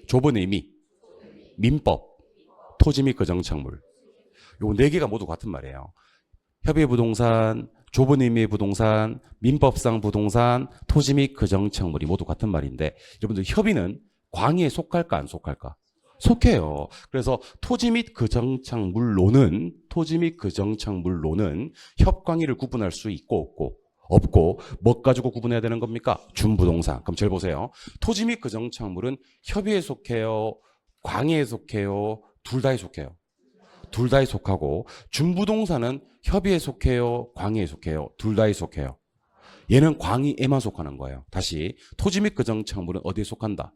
좁은 의미. 민법. 토지 및 거정청물. 요 4개가 모두 같은 말이에요. 협의 부동산, 좁은 의미의 부동산, 민법상 부동산, 토지 및 거정청물이 모두 같은 말인데 여러분들 협의는 광의에 속할까 안 속할까? 속해요. 그래서 토지 및 거정청물로는 협광의를 구분할 수 있고 없고 뭐 가지고 구분해야 되는 겁니까? 준부동산. 그럼 잘 보세요. 토지 및 거정청물은 협의에 속해요? 광의에 속해요? 둘 다에 속해요. 둘 다에 속하고 준부동산은 협의에 속해요? 광의에 속해요? 둘 다에 속해요. 얘는 광의에만 속하는 거예요. 다시 토지 및 거정청물은 어디에 속한다?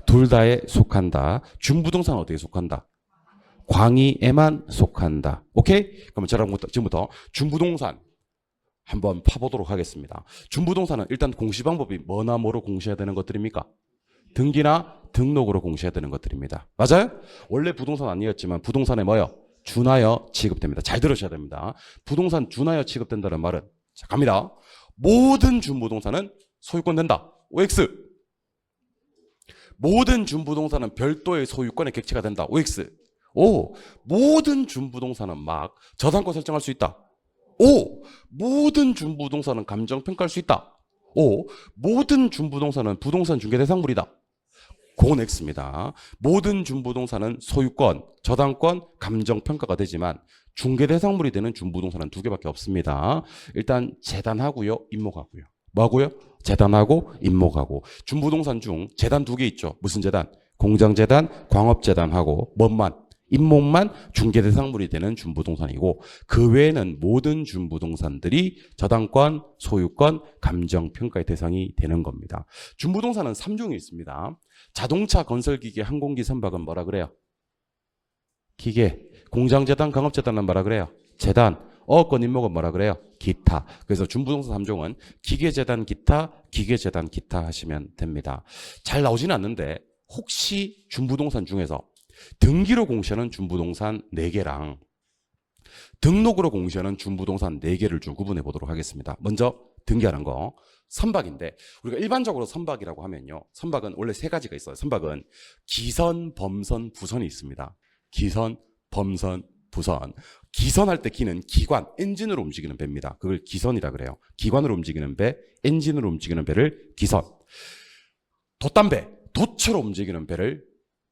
둘 다에 속한다. 준부동산은 어디에 속한다? 광의에만 속한다. 오케이? 그러면 저랑 지금부터 준부동산 한번 파보도록 하겠습니다. 준부동산은 일단 공시방법이 뭐나 뭐로 공시해야 되는 것들입니까? 등기나 등록으로 공시해야 되는 것들입니다. 맞아요? 원래 부동산 아니었지만 부동산에 뭐요? 준하여 취급됩니다. 잘 들으셔야 됩니다. 부동산 준하여 취급된다는 말은 자, 갑니다. 모든 준부동산은 소유권 된다. OX. 모든 준부동산은 별도의 소유권의 객체가 된다. OX. O. 모든 준부동산은 막 저당권 설정할 수 있다. O. 모든 준부동산은 감정평가할 수 있다. O. 모든 준부동산은 부동산 중개 대상물이다. 그건 X입니다. 모든 준부동산은 소유권, 저당권, 감정평가가 되지만 중개대상물이 되는 준부동산은 2개밖에 없습니다. 일단 재단하고요, 임목하고요. 뭐하고요? 재단하고 임목하고. 준부동산 중 재단 2개 있죠. 무슨 재단? 공장재단, 광업재단하고 뭐만? 임목만 중개대상물이 되는 준부동산이고 그 외에는 모든 준부동산들이 저당권, 소유권, 감정평가의 대상이 되는 겁니다. 준부동산은 3종이 있습니다. 자동차, 건설기계, 항공기, 선박은 뭐라 그래요? 기계. 공장재단, 강업재단은 뭐라 그래요? 재단. 어권 임목은 뭐라 그래요? 기타. 그래서 준부동산 3종은 기계재단 기타, 기계재단 기타 하시면 됩니다. 잘 나오지는 않는데 혹시 준부동산 중에서 등기로 공시하는 준부동산 4개랑 등록으로 공시하는 준부동산 4개를 좀 구분해 보도록 하겠습니다. 먼저 등기하는 거. 선박인데 우리가 일반적으로 선박이라고 하면요. 선박은 원래 3가지가 있어요. 선박은 기선, 범선, 부선이 있습니다. 기선, 범선, 부선. 기선할 때 기는 기관, 엔진으로 움직이는 배입니다. 그걸 기선이라 그래요. 기관으로 움직이는 배, 엔진으로 움직이는 배를 기선. 돛담배, 돛처럼 움직이는 배를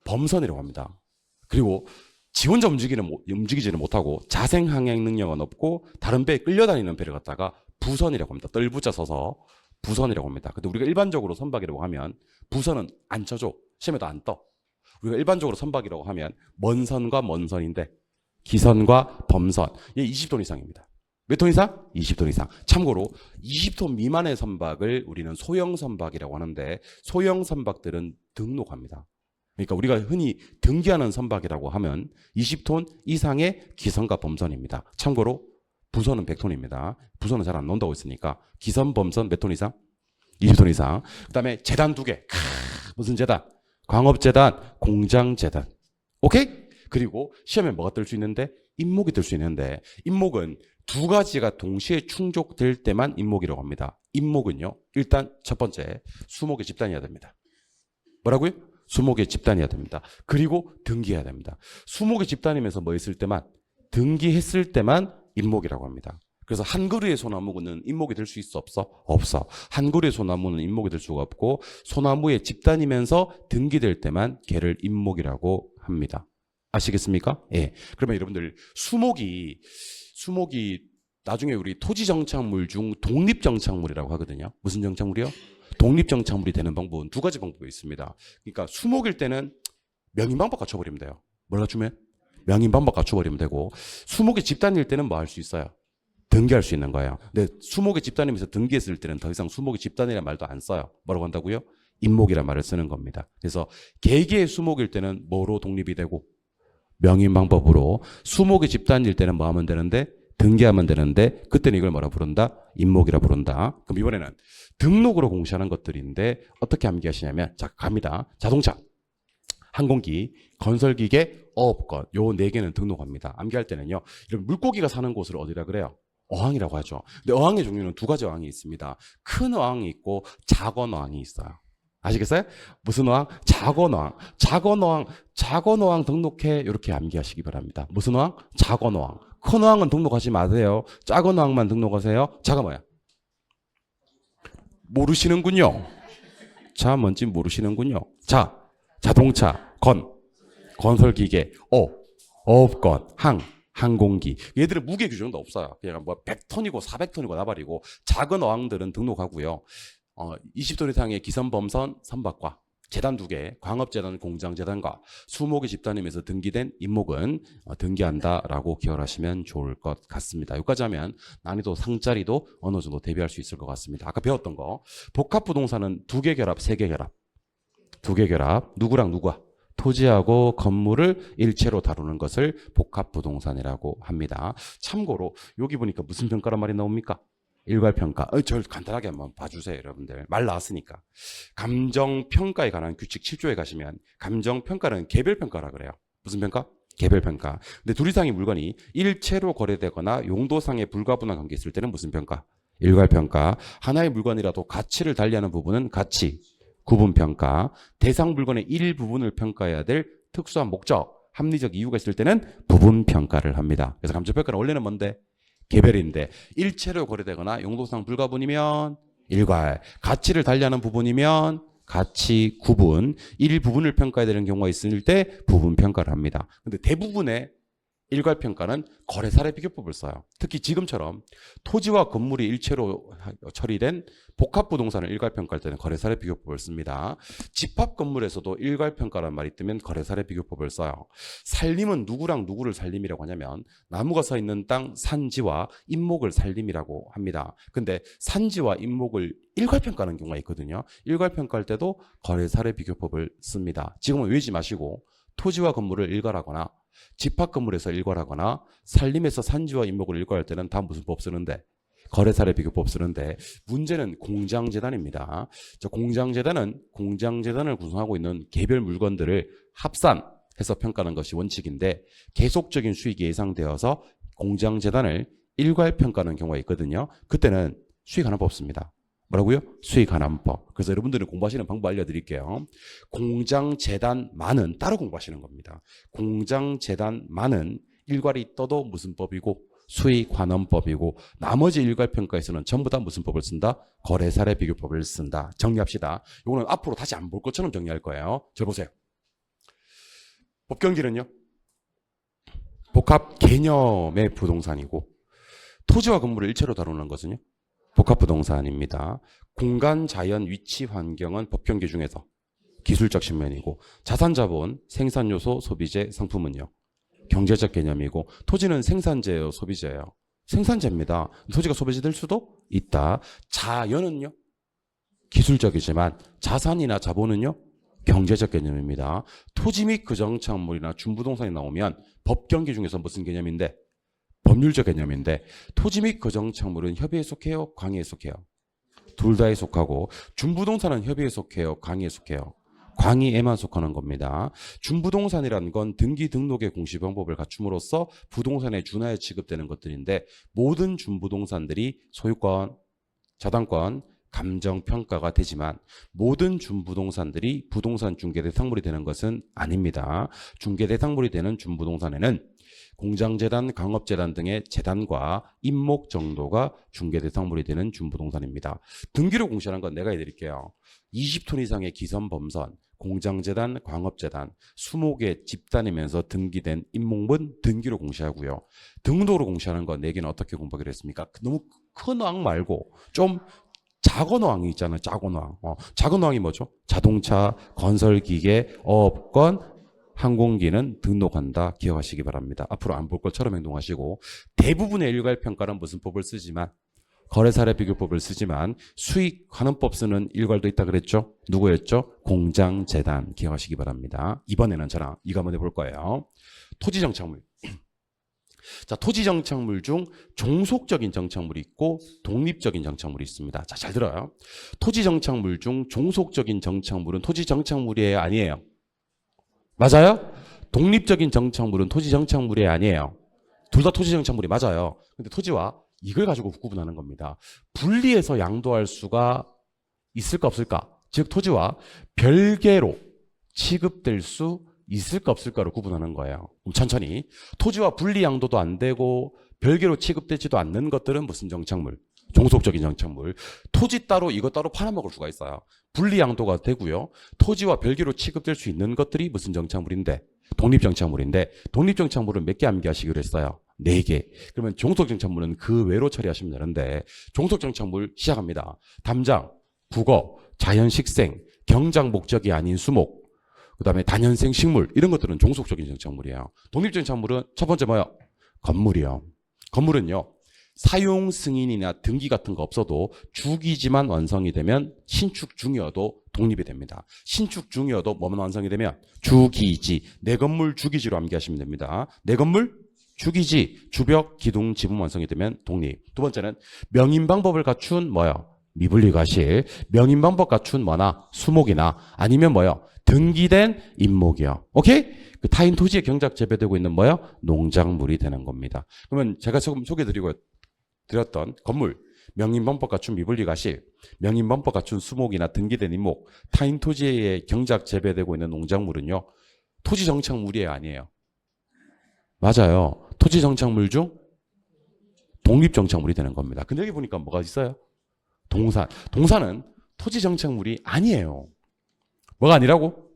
범선이라고 합니다. 그리고 지 혼자 움직이지는 못하고 자생 항행 능력은 없고 다른 배에 끌려다니는 배를 갖다가 부선이라고 합니다. 뜰부자 서서 부선이라고 합니다. 근데 우리가 일반적으로 선박이라고 하면 부선은 안 쳐줘. 시험에도 안 떠. 우리가 일반적으로 선박이라고 하면 먼선과 먼선인데 기선과 범선. 얘 20톤 이상입니다. 몇 톤 이상? 20톤 이상. 참고로 20톤 미만의 선박을 우리는 소형 선박이라고 하는데 소형 선박들은 등록합니다. 그러니까 우리가 흔히 등기하는 선박이라고 하면 20톤 이상의 기선과 범선입니다. 참고로 부선은 100톤입니다. 부선은 잘 안 나온다고 했으니까 기선, 범선 몇 톤 이상? 20톤 이상. 그 다음에 재단 2개. 무슨 재단? 광업재단, 공장재단. 오케이? 그리고 시험에 뭐가 뜰 수 있는데? 임목이 뜰 수 있는데 임목은 2가지가 동시에 충족될 때만 임목이라고 합니다. 임목은요. 일단 첫 번째 수목의 집단이어야 됩니다. 뭐라고요? 수목의 집단이어야 됩니다. 그리고 등기해야 됩니다. 수목의 집단이면서 뭐 있을 때만? 등기했을 때만 임목이라고 합니다. 그래서 한 그루의 소나무는 임목이 될 수 있어 없어? 없어. 한 그루의 소나무는 임목이 될 수가 없고 소나무의 집단이면서 등기될 때만 걔를 임목이라고 합니다. 아시겠습니까? 예. 그러면 여러분들 수목이 나중에 우리 토지정착물 중 독립정착물이라고 하거든요. 무슨 정착물이요? 독립정착물이 되는 방법은 2가지 방법이 있습니다. 그러니까 수목일 때는 명인방법 갖춰버리면 돼요. 뭘 갖추면? 명인방법 갖춰버리면 되고 수목의 집단일 때는 뭐 할 수 있어요? 등기할 수 있는 거예요. 근데 수목의 집단이면서 등기했을 때는 더 이상 수목의 집단이라는 말도 안 써요. 뭐라고 한다고요? 임목이라는 말을 쓰는 겁니다. 그래서 개개의 수목일 때는 뭐로 독립이 되고 명인방법으로 수목의 집단일 때는 뭐 하면 되는데 등기하면 되는데 그때는 이걸 뭐라 부른다? 임목이라 부른다. 그럼 이번에는 등록으로 공시하는 것들인데 어떻게 암기하시냐면 자 갑니다. 자동차, 항공기, 건설기계, 어업권 요 4개는 등록합니다. 암기할 때는요. 이런 물고기가 사는 곳을 어디라 그래요? 어항이라고 하죠. 근데 어항의 종류는 2가지 어항이 있습니다. 큰 어항이 있고 작은 어항이 있어요. 아시겠어요? 무슨 어항? 작은 어항. 작은 어항 등록해. 이렇게 암기하시기 바랍니다. 무슨 어항? 작은 어항. 큰 어항은 등록하지 마세요. 작은 어항만 등록하세요. 자가 뭐야? 모르시는군요. 자, 뭔지 모르시는군요. 자, 자동차, 건설기계, 어업권, 항공기. 얘들은 무게 규정도 없어요. 그냥 뭐 100톤이고 400톤이고 나발이고 작은 어항들은 등록하고요. 20톤 이상의 기선범선 선박과 재단 2개, 광업재단, 공장재단과 수목의 집단임에서 등기된 임목은 등기한다라고 기억하시면 좋을 것 같습니다. 여기까지 하면 난이도 상짜리도 어느 정도 대비할 수 있을 것 같습니다. 아까 배웠던 거 복합부동산은 2개 결합, 3개 결합. 2개 결합, 누구랑 누가? 토지하고 건물을 일체로 다루는 것을 복합부동산이라고 합니다. 참고로 여기 보니까 무슨 평가란 말이 나옵니까? 일괄평가. 저 간단하게 한번 봐주세요, 여러분들. 말 나왔으니까. 감정평가에 관한 규칙 7조에 가시면 감정평가는 개별평가라 그래요. 무슨 평가? 개별평가. 근데 둘 이상의 물건이 일체로 거래되거나 용도상의 불가분한 관계 있을 때는 무슨 평가? 일괄평가. 하나의 물건이라도 가치를 달리하는 부분은 가치, 구분평가. 대상 물건의 일부분을 평가해야 될 특수한 목적, 합리적 이유가 있을 때는 부분평가를 합니다. 그래서 감정평가는 원래는 뭔데? 개별인데 일체로 거래되거나 용도상 불가분이면 일괄, 가치를 달리하는 부분이면 가치, 구분, 일부분을 평가해야 되는 경우가 있을 때 부분평가를 합니다. 근데 대부분의 일괄평가는 거래사례 비교법을 써요. 특히 지금처럼 토지와 건물이 일체로 처리된 복합부동산을 일괄평가할 때는 거래사례 비교법을 씁니다. 집합건물에서도 일괄평가란 말이 뜨면 거래사례 비교법을 써요. 살림은 누구랑 누구를 살림이라고 하냐면 나무가 서 있는 땅 산지와 인목을 살림이라고 합니다. 근데 산지와 인목을 일괄평가하는 경우가 있거든요. 일괄평가할 때도 거래사례 비교법을 씁니다. 지금은 외우지 마시고 토지와 건물을 일괄하거나 집합 건물에서 일괄하거나 산림에서 산지와 임목을 일괄할 때는 다 무슨 법 쓰는데? 거래사례 비교법 쓰는데 문제는 공장재단입니다. 공장재단을 구성하고 있는 개별 물건들을 합산해서 평가하는 것이 원칙인데 계속적인 수익이 예상되어서 공장재단을 일괄 평가하는 경우가 있거든요. 그때는 수익환원법 씁니다. 뭐라고요? 수익환원법. 그래서 여러분들은 공부하시는 방법 알려드릴게요. 공장재단만은 따로 공부하시는 겁니다. 공장재단만은 일괄이 떠도 무슨 법이고 수익환원법이고 나머지 일괄평가에서는 전부 다 무슨 법을 쓴다? 거래사례 비교법을 쓴다. 정리합시다. 이거는 앞으로 다시 안 볼 것처럼 정리할 거예요. 저 보세요. 법경기는요. 복합 개념의 부동산이고 토지와 건물을 일체로 다루는 것은요. 복합부동산입니다. 공간, 자연, 위치, 환경은 법경기 중에서 기술적 측면이고 자산자본, 생산요소, 소비재, 상품은요. 경제적 개념이고 토지는 생산재예요, 소비재예요? 생산재입니다. 토지가 소비재 될 수도 있다. 자연은요? 기술적이지만 자산이나 자본은요? 경제적 개념입니다. 토지 및 그정착물이나 준부동산이 나오면 법경기 중에서 무슨 개념인데? 법률적 개념인데 토지 및 그정착물은 협의에 속해요? 광의에 속해요? 둘 다에 속하고 준부동산은 협의에 속해요? 광의에 속해요? 광의에만 속하는 겁니다. 준부동산이라는 건 등기 등록의 공시 방법을 갖춤으로써 부동산에 준하여 취급되는 것들인데 모든 준부동산들이 소유권, 저당권, 감정평가가 되지만 모든 준부동산들이 부동산 중개대상물이 되는 것은 아닙니다. 중개대상물이 되는 준부동산에는 공장재단, 강업재단 등의 재단과 임목 정도가 중개대상물이 되는 준부동산입니다. 등기로 공시하는 건 내가 해드릴게요. 20톤 이상의 기선범선, 공장재단, 광업재단, 20개 집단이면서 등기된 임목은 등기로 공시하고요. 등록으로 공시하는 건 4개는 어떻게 공부하기로 했습니까? 너무 큰 어항 말고 좀 작은 어항이 있잖아요. 작은 어항. 작은 어항이 뭐죠? 자동차, 건설기계, 어업권, 항공기는 등록한다. 기억하시기 바랍니다. 앞으로 안 볼 것처럼 행동하시고 대부분의 일괄평가는 무슨 법을 쓰지만 거래사례 비교법을 쓰지만 수익환원법 쓰는 일괄도 있다 그랬죠? 누구였죠? 공장재단. 기억하시기 바랍니다. 이번에는 저랑 이거 한번 해볼 거예요. 토지정착물. 자, 토지정착물 중 종속적인 정착물이 있고 독립적인 정착물이 있습니다. 자, 잘 들어요. 토지정착물 중 종속적인 정착물은 토지정착물이 아니에요. 맞아요? 독립적인 정착물은 토지정착물이 아니에요. 둘 다 토지정착물이 맞아요. 근데 토지와 이걸 가지고 구분하는 겁니다. 분리해서 양도할 수가 있을까 없을까? 즉 토지와 별개로 취급될 수 있을까 없을까를 구분하는 거예요. 그럼 천천히. 토지와 분리 양도도 안 되고 별개로 취급되지도 않는 것들은 무슨 정착물? 종속적인 정착물. 토지 따로 이것 따로 팔아먹을 수가 있어요. 분리 양도가 되고요. 토지와 별개로 취급될 수 있는 것들이 무슨 정착물인데? 독립정착물인데 독립정착물은 몇 개 암기하시기로 했어요? 4개. 그러면 종속정착물은 그 외로 처리하시면 되는데 종속정착물 시작합니다. 담장, 국어, 자연식생, 경작 목적이 아닌 수목, 그 다음에 단연생 식물 이런 것들은 종속적인 정착물이에요. 독립정착물은 첫 번째 뭐요? 건물이요. 건물은요. 사용 승인이나 등기 같은 거 없어도 주기지만 완성이 되면 신축 중이어도 독립이 됩니다. 신축 중이어도 뭐만 완성이 되면 주기지. 내 건물 주기지로 암기하시면 됩니다. 내 건물 주기지. 주벽, 기둥, 지붕 완성이 되면 독립. 두 번째는 명인방법을 갖춘 뭐요? 미분리과실. 명인방법 갖춘 뭐나 수목이나 아니면 뭐요? 등기된 임목이요. 오케이? 그 타인 토지에 경작 재배되고 있는 뭐요? 농작물이 되는 겁니다. 그러면 제가 조금 드렸던 건물, 명인방법 갖춘 미분리과실, 명인방법 갖춘 수목이나 등기된 임목, 타인 토지에 경작 재배되고 있는 농작물은요. 토지정착물이 아니에요. 맞아요. 토지정착물 중 독립정착물이 되는 겁니다. 근데 여기 보니까 뭐가 있어요? 동산. 동산은 토지정착물이 아니에요. 뭐가 아니라고?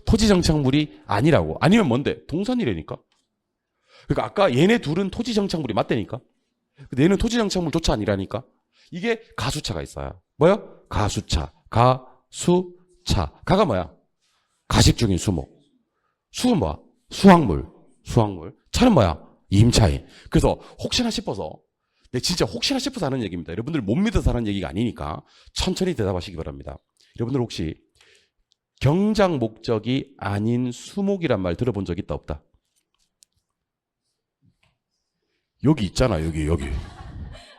토지정착물이 아니라고. 아니면 뭔데? 동산이라니까. 그러니까 아까 얘네 둘은 토지정착물이 맞다니까. 근데 얘는 토지정착물조차 아니라니까. 이게 가수차가 있어요. 뭐요? 가수차. 가수차. 가가 뭐야? 가식 중인 수목. 수는 뭐야? 수확물. 수확물. 차는 뭐야? 임차인. 그래서 혹시나 싶어서 진짜 혹시나 싶어서 하는 얘기입니다. 여러분들 못 믿어서 하는 얘기가 아니니까 천천히 대답하시기 바랍니다. 여러분들 혹시 경작 목적이 아닌 수목이란 말 들어본 적 있다 없다? 여기 있잖아, 여기.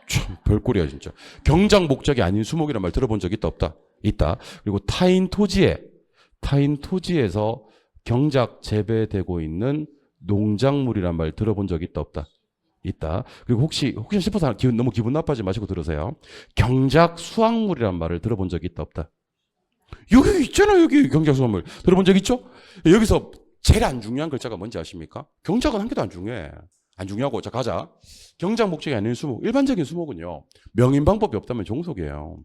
참, 별꼴이야, 진짜. 경작 목적이 아닌 수목이란 말 들어본 적 있다, 없다? 있다. 그리고 타인 토지에서 경작 재배되고 있는 농작물이란 말 들어본 적 있다, 없다? 있다. 그리고 혹시 싶어서 너무 기분 나빠지지 마시고 들으세요. 경작 수확물이란 말을 들어본 적 있다, 없다? 여기 있잖아, 여기 경작 수확물. 들어본 적 있죠? 여기서 제일 안 중요한 글자가 뭔지 아십니까? 경작은 한 개도 안 중요해. 안 중요하고. 자, 가자. 경작 목적이 아닌 수목. 일반적인 수목은요, 명인 방법이 없다면 종속이에요.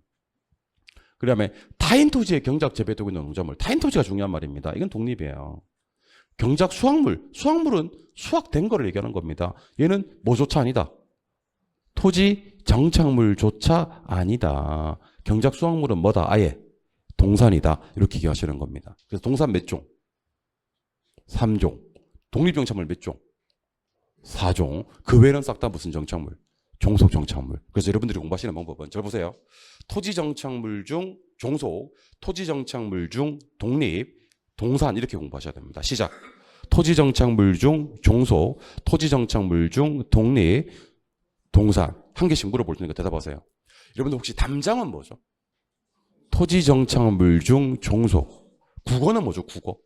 그 다음에 타인 토지에 경작 재배되고 있는 농작물. 타인 토지가 중요한 말입니다. 이건 독립이에요. 경작 수확물은 수확된 거를 얘기하는 겁니다. 얘는 뭐조차 아니다. 토지 정착물조차 아니다. 경작 수확물은 뭐다? 아예 동산이다. 이렇게 얘기하시는 겁니다. 그래서 동산 몇 종? 3종. 독립정착물 몇 종? 4종. 그 외에는 싹 다 무슨 정착물? 종속 정착물. 그래서 여러분들이 공부하시는 방법은 잘 보세요. 토지 정착물 중 종속, 토지 정착물 중 독립, 동산 이렇게 공부하셔야 됩니다. 시작. 토지 정착물 중 종속, 토지 정착물 중 독립, 동산. 한 개씩 물어볼 테니까 대답하세요. 여러분들 혹시 담장은 뭐죠? 토지 정착물 중 종속. 국어는 뭐죠? 국어.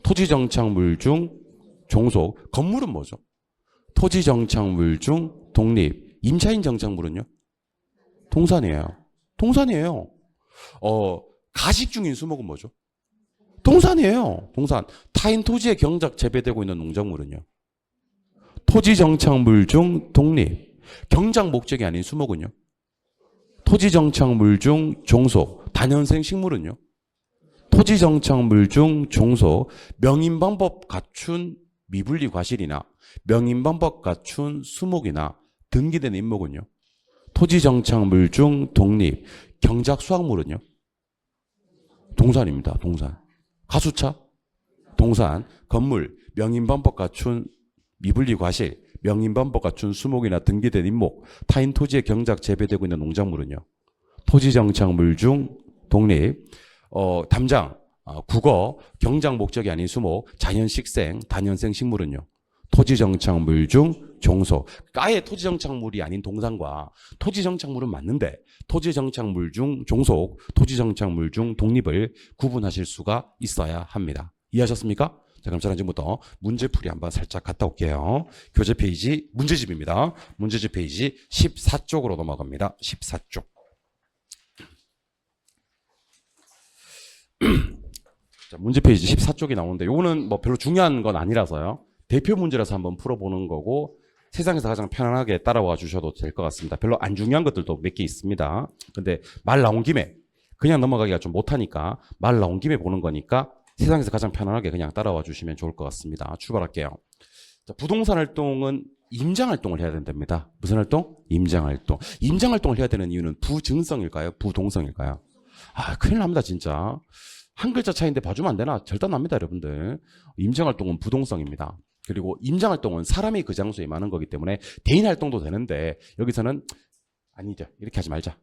토지 정착물 중 종속. 건물은 뭐죠? 토지 정착물 중 독립. 임차인 정착물은요? 동산이에요. 동산이에요. 가식 중인 수목은 뭐죠? 동산이에요. 동산. 타인 토지에 경작 재배되고 있는 농작물은요? 토지 정착물 중 독립. 경작 목적이 아닌 수목은요? 토지 정착물 중 종속. 다년생 식물은요? 토지 정착물 중 종속. 명인방법 갖춘 미분리 과실이나 명인방법 갖춘 수목이나 등기된 임목은요? 토지 정착물 중 독립. 경작 수확물은요? 동산입니다. 동산. 가수차? 동산. 건물. 명인방법 갖춘 미분리 과실. 명인방법 갖춘 수목이나 등기된 임목. 타인 토지에 경작 재배되고 있는 농작물은요? 토지 정착물 중 독립. 담장. 국어. 경작 목적이 아닌 수목. 자연식생. 단연생 식물은요? 토지 정착물 중 종속. 아예 토지 정착물이 아닌 동산과 토지 정착물은 맞는데 토지 정착물 중 종속, 토지 정착물 중 독립을 구분하실 수가 있어야 합니다. 이해하셨습니까? 자, 그럼 저는 지금부터 문제풀이 한번 살짝 갔다 올게요. 교재 페이지 문제집입니다. 문제집 페이지 14쪽으로 넘어갑니다. 14쪽. 자, 문제 페이지 14쪽이 나오는데 요거는 뭐 별로 중요한 건 아니라서요. 대표 문제라서 한번 풀어보는 거고 세상에서 가장 편안하게 따라와 주셔도 될 것 같습니다. 별로 안 중요한 것들도 몇 개 있습니다. 근데 말 나온 김에 그냥 넘어가기가 좀 못하니까 말 나온 김에 보는 거니까 세상에서 가장 편안하게 그냥 따라와 주시면 좋을 것 같습니다. 출발할게요. 자, 부동산 활동은 임장 활동을 해야 된답니다. 무슨 활동? 임장 활동. 임장 활동을 해야 되는 이유는 부증성일까요? 부동성일까요? 큰일 납니다, 진짜. 한 글자 차이인데 봐주면 안 되나? 절대 안 납니다, 여러분들. 임장 활동은 부동성입니다. 그리고 임장 활동은 사람이 그 장소에 많은 거기 때문에 대인 활동도 되는데 여기서는 아니죠. 이렇게 하지 말자.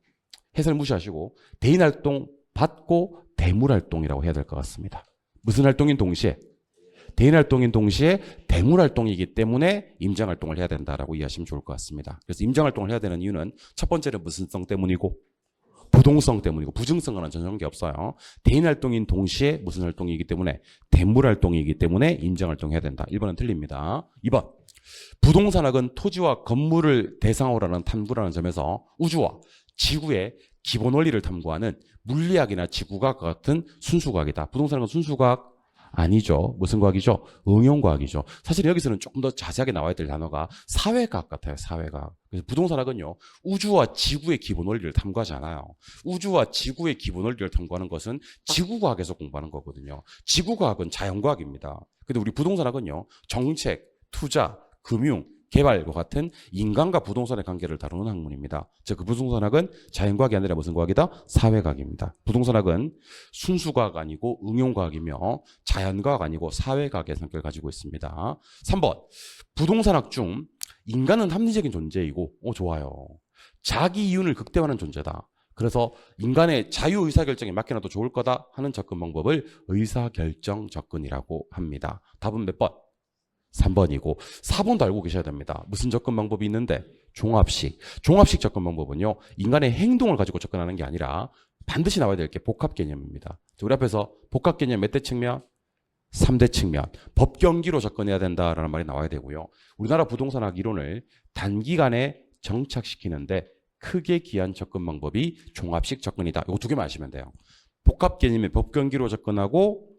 해설 무시하시고 대인 활동 받고 대물 활동이라고 해야 될 것 같습니다. 무슨 활동인 동시에? 대인 활동인 동시에 대물 활동이기 때문에 임장 활동을 해야 된다라고 이해하시면 좋을 것 같습니다. 그래서 임장 활동을 해야 되는 이유는 첫 번째는 무슨 성 때문이고 부동성 때문이고 부증성과는 전혀 관계 없어요. 대인 활동인 동시에 무슨 활동이기 때문에 대물 활동이기 때문에 임장 활동해야 된다. 1번은 틀립니다. 2번. 부동산학은 토지와 건물을 대상으로 하는 탐구라는 점에서 우주와 지구의 기본 원리를 탐구하는 물리학이나 지구과학 같은 순수과학이다. 부동산학은 순수과학 아니죠. 무슨 과학이죠? 응용과학이죠. 사실 여기서는 조금 더 자세하게 나와야 될 단어가 사회과학 같아요. 사회과학. 그래서 부동산학은요. 우주와 지구의 기본 원리를 탐구하지 않아요. 우주와 지구의 기본 원리를 탐구하는 것은 지구과학에서 공부하는 거거든요. 지구과학은 자연과학입니다. 근데 우리 부동산학은요. 정책, 투자, 금융, 개발과 같은 인간과 부동산의 관계를 다루는 학문입니다. 즉, 그 부동산학은 자연과학이 아니라 무슨 과학이다? 사회과학입니다. 부동산학은 순수과학 아니고 응용과학이며 자연과학 아니고 사회과학의 성격을 가지고 있습니다. 3번. 부동산학 중 인간은 합리적인 존재이고 좋아요. 자기 이윤을 극대화하는 존재다. 그래서 인간의 자유의사결정에 맡겨놔도 좋을 거다 하는 접근 방법을 의사결정 접근이라고 합니다. 답은 몇 번? 3번이고 4번도 알고 계셔야 됩니다. 무슨 접근 방법이 있는데? 종합식. 종합식 접근 방법은요. 인간의 행동을 가지고 접근하는 게 아니라 반드시 나와야 될 게 복합 개념입니다. 우리 앞에서 복합 개념 몇 대 측면? 3대 측면. 법경기로 접근해야 된다라는 말이 나와야 되고요. 우리나라 부동산학 이론을 단기간에 정착시키는데 크게 기한 접근 방법이 종합식 접근이다. 이거 두 개만 아시면 돼요. 복합 개념의 법경기로 접근하고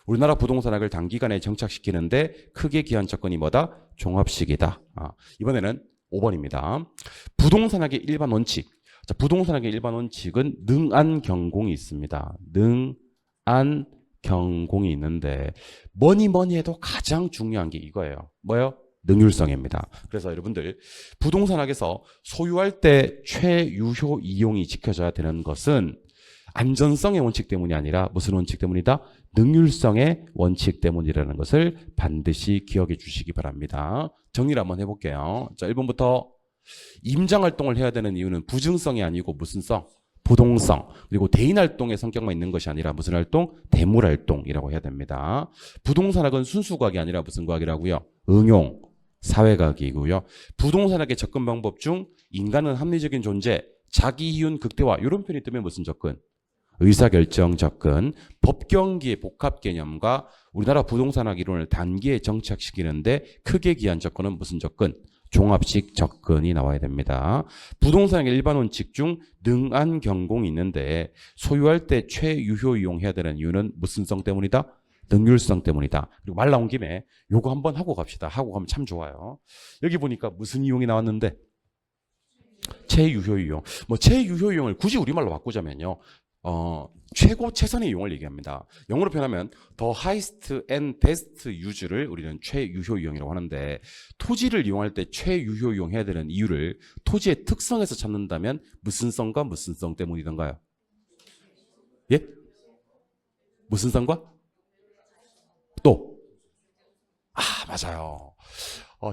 우리나라 부동산학을 단기간에 정착시키는데 크게 기한 접근이 뭐다? 종합식이다. 이번에는 5번입니다. 부동산학의 일반 원칙. 자, 부동산학의 일반 원칙은 능안 경공이 있습니다. 능안 경공이 있는데 뭐니 해도 가장 중요한 게 이거예요. 뭐예요? 능률성입니다. 그래서 여러분들 부동산학에서 소유할 때 최유효 이용이 지켜져야 되는 것은 안전성의 원칙 때문이 아니라 무슨 원칙 때문이다? 능률성의 원칙 때문이라는 것을 반드시 기억해 주시기 바랍니다. 정리를 한번 해볼게요. 자, 1번부터 임장활동을 해야 되는 이유는 부증성이 아니고 무슨 성? 부동성. 그리고 대인활동의 성격만 있는 것이 아니라 무슨 활동? 대물활동이라고 해야 됩니다. 부동산학은 순수과학이 아니라 무슨 과학이라고요? 응용, 사회과학이고요. 부동산학의 접근 방법 중 인간은 합리적인 존재, 자기이윤 극대화 이런 표현이 뜨면 무슨 접근? 의사결정 접근, 법경기의 복합 개념과 우리나라 부동산학 이론을 단기에 정착시키는데 크게 기한 접근은 무슨 접근? 종합식 접근이 나와야 됩니다. 부동산의 일반 원칙 중 능안 경공이 있는데 소유할 때 최유효 이용해야 되는 이유는 무슨 성 때문이다? 능률성 때문이다. 그리고 말 나온 김에 요거 한번 하고 갑시다. 하고 가면 참 좋아요. 여기 보니까 무슨 이용이 나왔는데? 최유효 이용. 뭐 최유효 이용을 굳이 우리말로 바꾸자면요. 최고 최선의 이용을 얘기합니다. 영어로 표현하면 the highest and best use를 우리는 최유효 이용이라고 하는데 토지를 이용할 때 최유효 이용해야 되는 이유를 토지의 특성에서 찾는다면 무슨 성과 무슨 성 때문이던가요? 예? 무슨 성과? 또? 맞아요.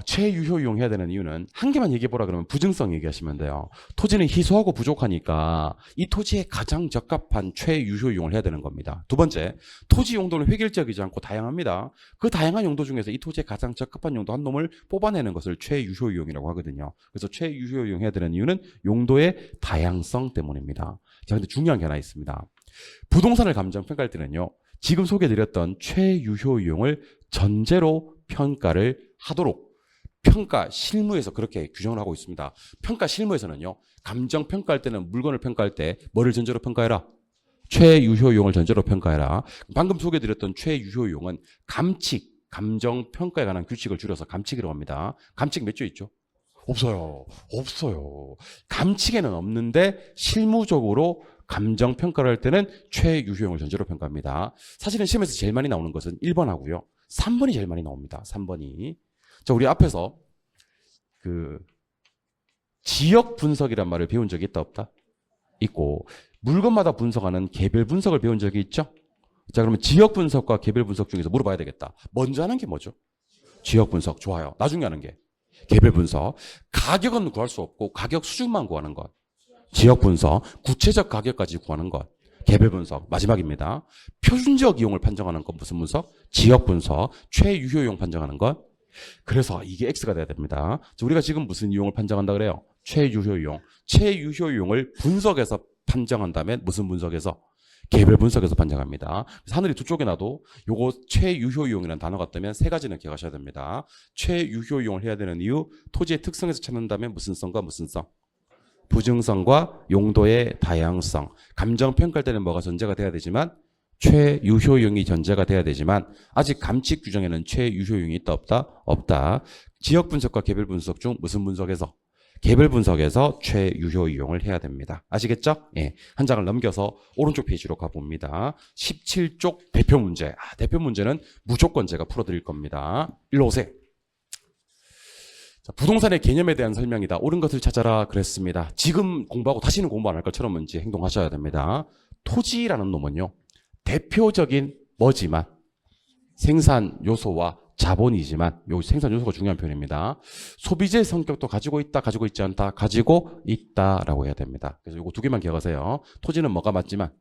최유효 이용해야 되는 이유는 한 개만 얘기해보라 그러면 부증성 얘기하시면 돼요. 토지는 희소하고 부족하니까 이 토지에 가장 적합한 최유효 이용을 해야 되는 겁니다. 두 번째, 토지 용도는 획일적이지 않고 다양합니다. 그 다양한 용도 중에서 이 토지에 가장 적합한 용도 한 놈을 뽑아내는 것을 최유효 이용이라고 하거든요. 그래서 최유효 이용해야 되는 이유는 용도의 다양성 때문입니다. 자, 근데 중요한 게 하나 있습니다. 부동산을 감정평가할 때는요. 지금 소개해드렸던 최유효 이용을 전제로 평가를 하도록 평가 실무에서 그렇게 규정을 하고 있습니다. 평가 실무에서는요. 감정 평가할 때는 물건을 평가할 때 뭐를 전제로 평가해라? 최유효 이용을 전제로 평가해라. 방금 소개해드렸던 최유효 이용은 감칙, 감정 평가에 관한 규칙을 줄여서 감칙이라고 합니다. 감칙 몇 조 있죠? 없어요. 감칙에는 없는데 실무적으로 감정 평가를 할 때는 최유효 이용을 전제로 평가합니다. 사실은 시험에서 제일 많이 나오는 것은 1번 하고요. 3번이 제일 많이 나옵니다. 3번이. 자, 우리 앞에서 지역 분석이란 말을 배운 적이 있다 없다? 있고 물건마다 분석하는 개별 분석을 배운 적이 있죠? 자, 그러면 지역 분석과 개별 분석 중에서 물어봐야 되겠다. 먼저 하는 게 뭐죠? 지역 분석. 좋아요. 나중에 하는 게 개별 분석. 가격은 구할 수 없고 가격 수준만 구하는 것. 지역 분석. 구체적 가격까지 구하는 것. 개별 분석. 마지막입니다. 표준적 이용을 판정하는 것 무슨 분석? 지역 분석. 최유효 이용 판정하는 것. 그래서 이게 X가 돼야 됩니다. 우리가 지금 무슨 이용을 판정한다 그래요? 최유효 이용. 최유효 이용을 분석해서 판정한다면 무슨 분석에서? 개별 분석에서 판정합니다. 하늘이 두 쪽에 놔도 요거 최유효 이용이라는 단어가 뜨면 세 가지는 기억하셔야 됩니다. 최유효 이용을 해야 되는 이유, 토지의 특성에서 찾는다면 무슨 성과 무슨 성? 부증성과 용도의 다양성. 감정 평가할 때는 뭐가 전제가 돼야 되지만 최유효용이 전제가 돼야 되지만 아직 감칙 규정에는 최유효용이 있다 없다? 없다. 지역 분석과 개별 분석 중 무슨 분석에서? 개별 분석에서 최유효 이용을 해야 됩니다. 아시겠죠? 예. 한 장을 넘겨서 오른쪽 페이지로 가봅니다. 17쪽 대표 문제. 대표 문제는 무조건 제가 풀어드릴 겁니다. 일로 오세요. 자, 부동산의 개념에 대한 설명이다. 옳은 것을 찾아라 그랬습니다. 지금 공부하고 다시는 공부 안 할 것처럼 뭔지 행동하셔야 됩니다. 토지라는 놈은요. 대표적인 뭐지만 생산 요소와 자본이지만 요 생산 요소가 중요한 표현입니다. 소비재의 성격도 가지고 있다, 가지고 있지 않다, 가지고 있다라고 해야 됩니다. 그래서 요거 두 개만 기억하세요. 토지는 뭐가 맞지만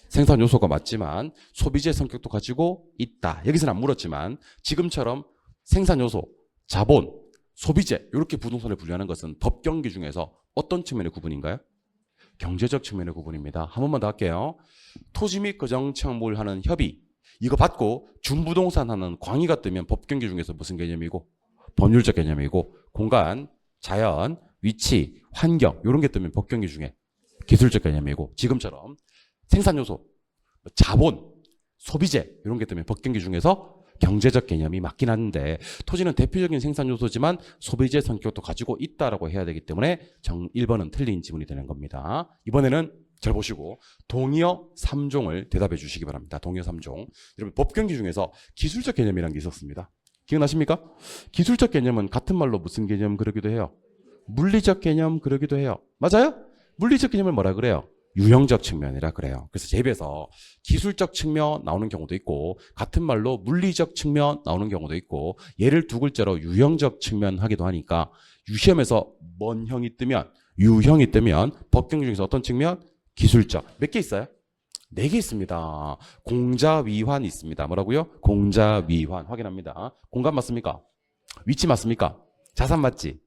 생산 요소가 맞지만 소비재의 성격도 가지고 있다. 여기서는 안 물었지만 지금처럼 생산 요소, 자본, 소비재 이렇게 부동산을 분류하는 것은 법 경계 중에서 어떤 측면의 구분인가요? 경제적 측면의 구분입니다. 한 번만 더 할게요. 토지 및 거정청물 하는 협의 이거 받고 준부동산 하는 광의가 뜨면 법 경계 중에서 무슨 개념이고 법률적 개념이고 공간, 자연, 위치, 환경 이런 게 뜨면 법 경계 중에 기술적 개념이고 지금처럼 생산 요소, 자본, 소비재 이런 게 뜨면 법 경계 중에서 경제적 개념이 맞긴 한데 토지는 대표적인 생산 요소지만 소비재 성격도 가지고 있다라고 해야 되기 때문에 1번은 틀린 지문이 되는 겁니다. 이번에는 잘 보시고 동의어 3종을 대답해 주시기 바랍니다. 동의어 3종. 여러분 법경기 중에서 기술적 개념이라는 게 있었습니다. 기억나십니까? 기술적 개념은 같은 말로 무슨 개념 그러기도 해요? 물리적 개념 그러기도 해요. 맞아요? 물리적 개념을 뭐라 그래요? 유형적 측면이라 그래요. 그래서 제 입에서 기술적 측면 나오는 경우도 있고 같은 말로 물리적 측면 나오는 경우도 있고 얘를 두 글자로 유형적 측면 하기도 하니까 유시험에서 뭔 형이 뜨면 유형이 뜨면 법경 중에서 어떤 측면? 기술적. 몇 개 있어요? 4개 있습니다. 공자위환 있습니다. 뭐라고요? 공자위환 확인합니다. 공간 맞습니까? 위치 맞습니까? 자산 맞지?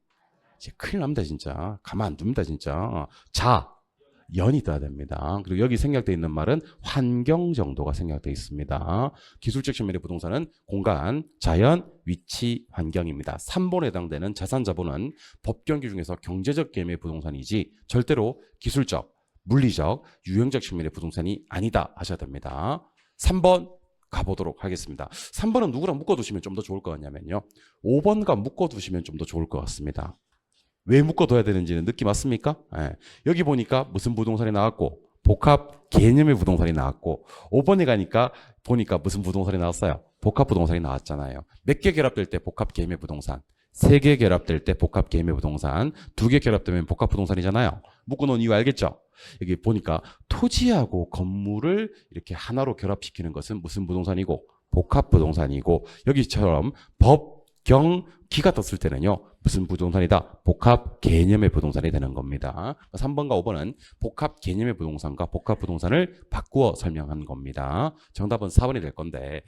이제 큰일 납니다 진짜. 가만 안 둡니다 진짜. 연이 떠야 됩니다. 그리고 여기 생략되어 있는 말은 환경 정도가 생략되어 있습니다. 기술적 측면의 부동산은 공간, 자연, 위치, 환경입니다. 3번에 해당되는 자산 자본은 법경기 중에서 경제적 개념의 부동산이지 절대로 기술적, 물리적, 유형적 측면의 부동산이 아니다 하셔야 됩니다. 3번 가보도록 하겠습니다. 3번은 누구랑 묶어두시면 좀 더 좋을 것 같냐면요. 5번과 묶어두시면 좀 더 좋을 것 같습니다. 왜 묶어둬야 되는지는 느낌 왔습니까? 네. 여기 보니까 무슨 부동산이 나왔고 복합 개념의 부동산이 나왔고 5번에 가니까 보니까 무슨 부동산이 나왔어요? 복합 부동산이 나왔잖아요. 몇 개 결합될 때 복합 개념의 부동산 3개 결합될 때 복합 개념의 부동산 2개 결합되면 복합 부동산이잖아요. 묶어놓은 이유 알겠죠? 여기 보니까 토지하고 건물을 이렇게 하나로 결합시키는 것은 무슨 부동산이고 복합 부동산이고 여기처럼 법, 경, 기가 떴을 때는요. 무슨 부동산이다? 복합 개념의 부동산이 되는 겁니다. 3번과 5번은 복합 개념의 부동산과 복합 부동산을 바꾸어 설명한 겁니다. 정답은 4번이 될 건데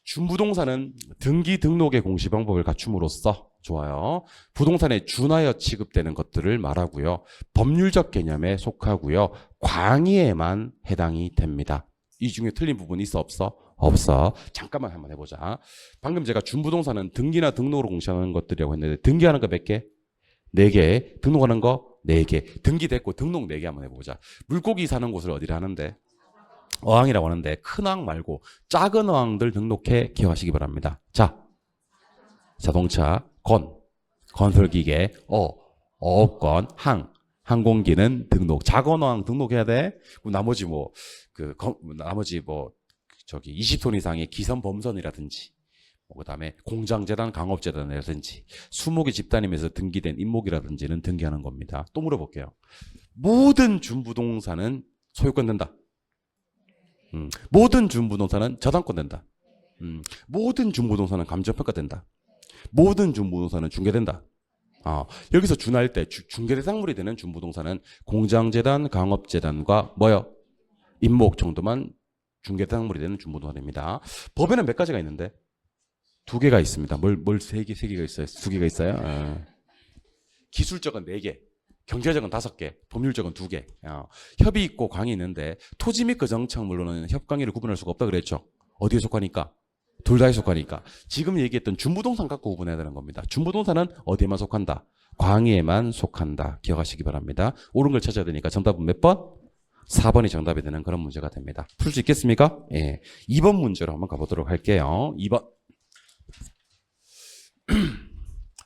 준부동산은 등기 등록의 공시 방법을 갖춤으로써 좋아요. 부동산에 준하여 취급되는 것들을 말하고요. 법률적 개념에 속하고요. 광의에만 해당이 됩니다. 이 중에 틀린 부분이 있어 없어? 없어. 잠깐만 한번 해보자. 방금 제가 준부동산은 등기나 등록으로 공시하는 것들이라고 했는데 등기하는 거 몇 개? 4개. 등록하는 거 4개. 등기됐고 등록 4개 한번 해보자. 물고기 사는 곳을 어디를 하는데? 어항이라고 하는데 큰 어항 말고 작은 어항들 등록해 기억하시기 바랍니다. 자, 자동차, 건설기계, 어업권, 항공기는 등록. 작은 어항 등록해야 돼. 나머지 저기 20톤 이상의 기선 범선이라든지 그다음에 공장재단 강업재단이라든지 20개 집단임에서 등기된 임목이라든지는 등기하는 겁니다. 또 물어볼게요. 모든 준부동산은 소유권 된다. 모든 준부동산은 저당권 된다. 모든 준부동산은 감정평가 된다. 모든 준부동산은 중개된다. 여기서 준할 때 중개대상물이 되는 준부동산은 공장재단 강업재단과 임목 정도만 중개대상물이 되는 준부동산입니다. 법에는 몇 가지가 있는데? 2개가 있습니다. 뭘 3개가 있어요? 2개가 있어요? 기술적은 4개, 경제적은 5개, 법률적은 2개. 협의 있고 광이 있는데 토지 및 거정청물로는 협광의를 구분할 수가 없다 그랬죠? 어디에 속하니까? 둘 다에 속하니까. 지금 얘기했던 준부동산 갖고 구분해야 되는 겁니다. 준부동산은 어디에만 속한다? 광의에만 속한다. 기억하시기 바랍니다. 옳은 걸 찾아야 되니까 정답은 몇 번? 4번이 정답이 되는 그런 문제가 됩니다. 풀 수 있겠습니까? 예. 2번 문제로 한번 가보도록 할게요. 2번.